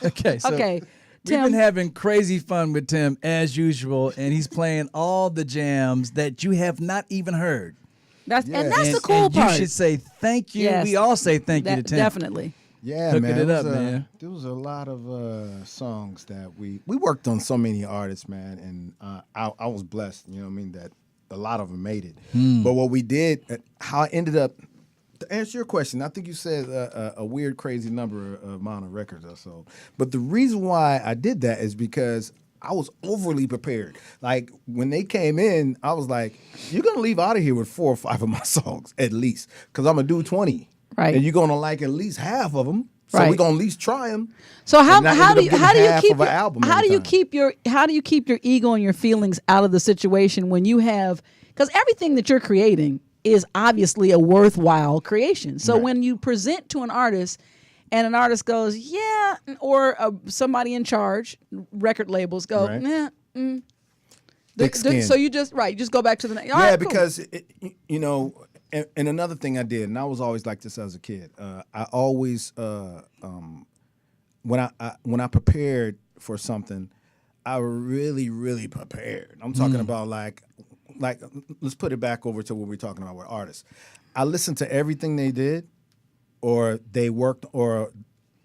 Okay, so Okay, we've Tim. been having crazy fun with Tim as usual, and he's playing all the jams that you have not even heard. And that's the cool and part. You should say thank you. Yes. We all say thank you to Tim. Definitely. Yeah, Hooking man. it There up, was man. There was a lot of songs that we worked on so many artists, man, and I was blessed. You know what I mean? That a lot of them made it. But what we did, how I ended up. To answer your question, I think you said a weird, crazy amount of records or so. But the reason why I did that is because I was overly prepared. Like when they came in, I was like, "You're gonna leave out of here with 4 or 5 of my songs at least, because I'm gonna do 20, Right? And you're gonna like at least half of them. So Right. we're gonna at least try them." So how do you keep your ego and your feelings out of the situation when you have, because everything that you're creating is obviously a worthwhile creation. So when you present to an artist and an artist goes, yeah, or somebody in charge, record labels go, Right. nah, Thick skin. so you just go back to the next. Yeah, because you know, and another thing I did, and I was always like this as a kid. I always when I prepared for something, I really, really prepared. I'm talking about like let's put it back over to what we're talking about with artists. I listened to everything they did, or they worked, or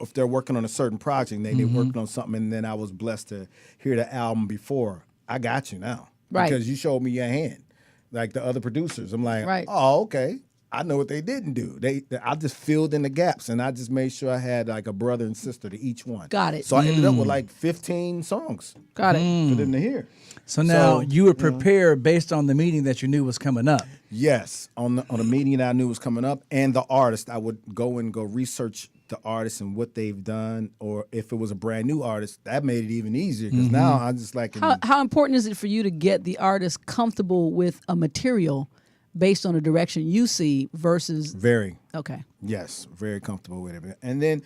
if they're working on a certain project, they worked on something, and then I was blessed to hear the album before. I got you now, Right. Because you showed me your hand, like the other producers. I'm like, Right. oh, okay. I know what they didn't do. I just filled in the gaps, and I just made sure I had like a brother and sister to each one. Got it. So I ended up with like 15 songs Got it. for them to hear. So now you were you know. prepared based on the meeting that you knew was coming up. Yes, on the meeting that I knew was coming up, and the artist, I would go research the artist and what they've done, or if it was a brand new artist, that made it even easier because now I just like How important is it for you to get the artist comfortable with a material based on the direction you see versus Very. Okay. Yes, very comfortable with it. And then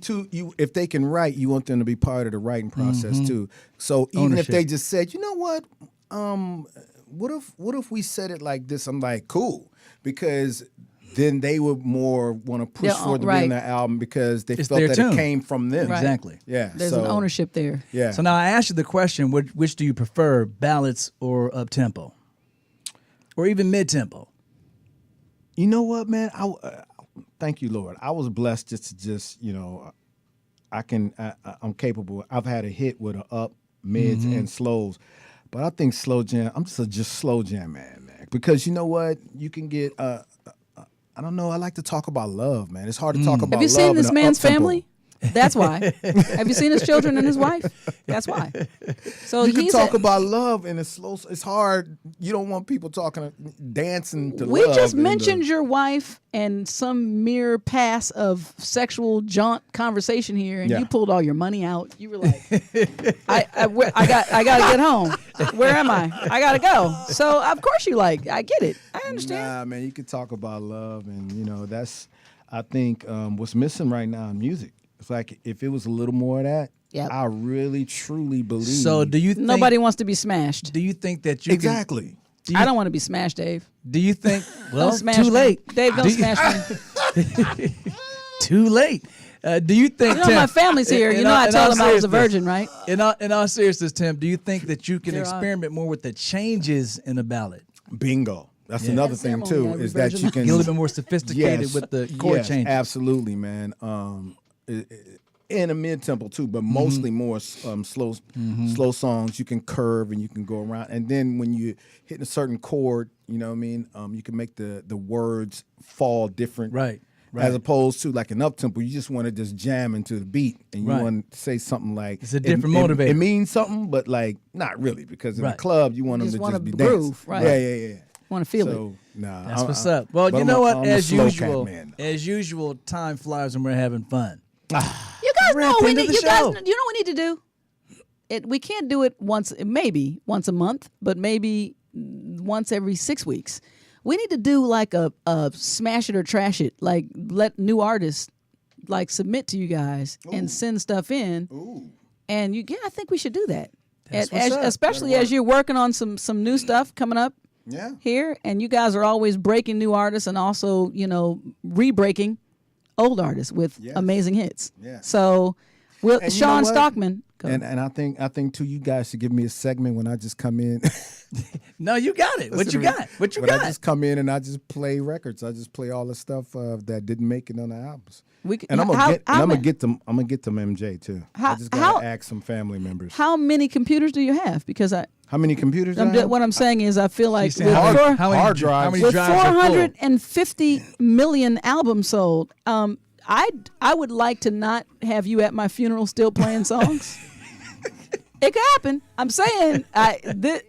too, if they can write, you want them to be part of the writing process too. So even if they just said, you know what, what if we said it like this? I'm like, cool, because then they would more want to push for it to be in their album because they felt that it came from them. Right. Exactly. Yeah. There's an ownership there. Yeah. So now I asked you the question: which do you prefer, ballads or up tempo, or even mid tempo? You know what, man? Thank you, Lord. I was blessed just I'm capable. I've had a hit with a up, mids, and slows, but I think slow jam. I'm just slow jam man, because you know what? You can get. I don't know. I like to talk about love, man. It's hard to talk about love. Have you seen this man's up-tempo. family? That's why. Have you seen his children and his wife? That's why. So you can talk about love and it's slow. It's hard. You don't want people dancing to love. We just mentioned your wife and some mere pass of sexual jaunt conversation here, and you pulled all your money out. You were like, I gotta get home. Where am I? I gotta go. So of course you I get it. I understand. Nah, man, you can talk about love, and that's I think what's missing right now in music. It's like if it was a little more of that, I really truly believe. So do you think nobody wants to be smashed? Do you think that you exactly? I don't want to be smashed, Dave. Do you think? Well, smash too late. Dave, don't smash me. Too late. Do you think? You know, my family's here. I told them I was a virgin, right? In all seriousness, Tim, do you think that you can experiment more with the changes in a ballad? Bingo. That's another thing too. Is that you can get a little bit more sophisticated with the chord changes. Absolutely, man. In a mid tempo too, but mostly more slow songs. You can curve and you can go around, and then when you hit a certain chord, you know what I mean. You can make the words fall different, right? As opposed to like an up tempo, you just want to just jam into the beat, and you want to say something like it's a different motivator. It means something, but like not really, because in the club you want them to just be groove, dancing. right? Yeah. Want to feel it. Nah, that's what's up. Well, you know what? As usual, time flies and we're having fun. You guys know we need. You know what we need to do? We can't do it maybe once a month, but maybe once every 6 weeks. We need to do like a smash it or trash it. Like let new artists submit to you guys and send stuff in. Ooh. And I think we should do that. Especially as you're working on some new stuff coming up. Yeah. Here, and you guys are always breaking new artists and also re-breaking old artists with amazing hits. Yeah. So, Sean Stockman. And I think too, you guys should give me a segment when I just come in. No, you got it. What you got? I just come in and I just play records. I just play all the stuff that didn't make it on the albums. I'm gonna get them MJ too. I just gotta ask some family members. How many computers do you have? Because how many computers? What I'm saying is, I feel like with hard drives. With 450 million albums sold, I would like to not have you at my funeral still playing songs. It could happen. I'm saying this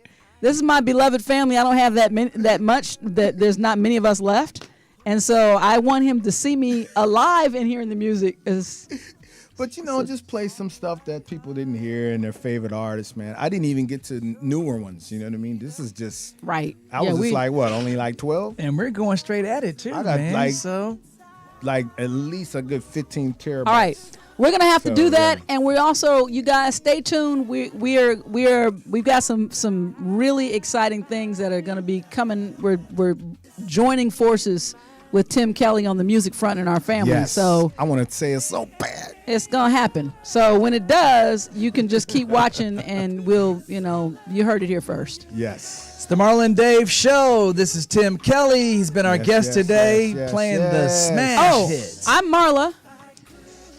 is my beloved family. I don't have that much. That there's not many of us left. And so I want him to see me alive and hearing the music. But just play some stuff that people didn't hear and their favorite artists, man. I didn't even get to newer ones. You know what I mean? This is just right. I was just only 12, and we're going straight at it too. I got at least a good 15 terabytes. All right. We're gonna have to do that, and we also, you guys, stay tuned. We've got some really exciting things that are gonna be coming. We're joining forces with Tim Kelley on the music front in our family. Yes. So I want to say it so bad. It's gonna happen. So when it does, you can just keep watching, and you heard it here first. Yes. It's the Marla and Dave show. This is Tim Kelley. He's been our guest today, playing the smash hits. I'm Marla.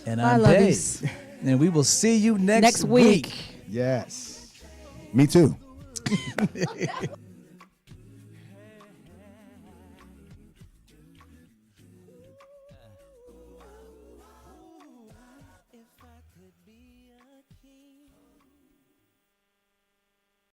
And I'm Dave. And we will see you next week. Yes. Me too.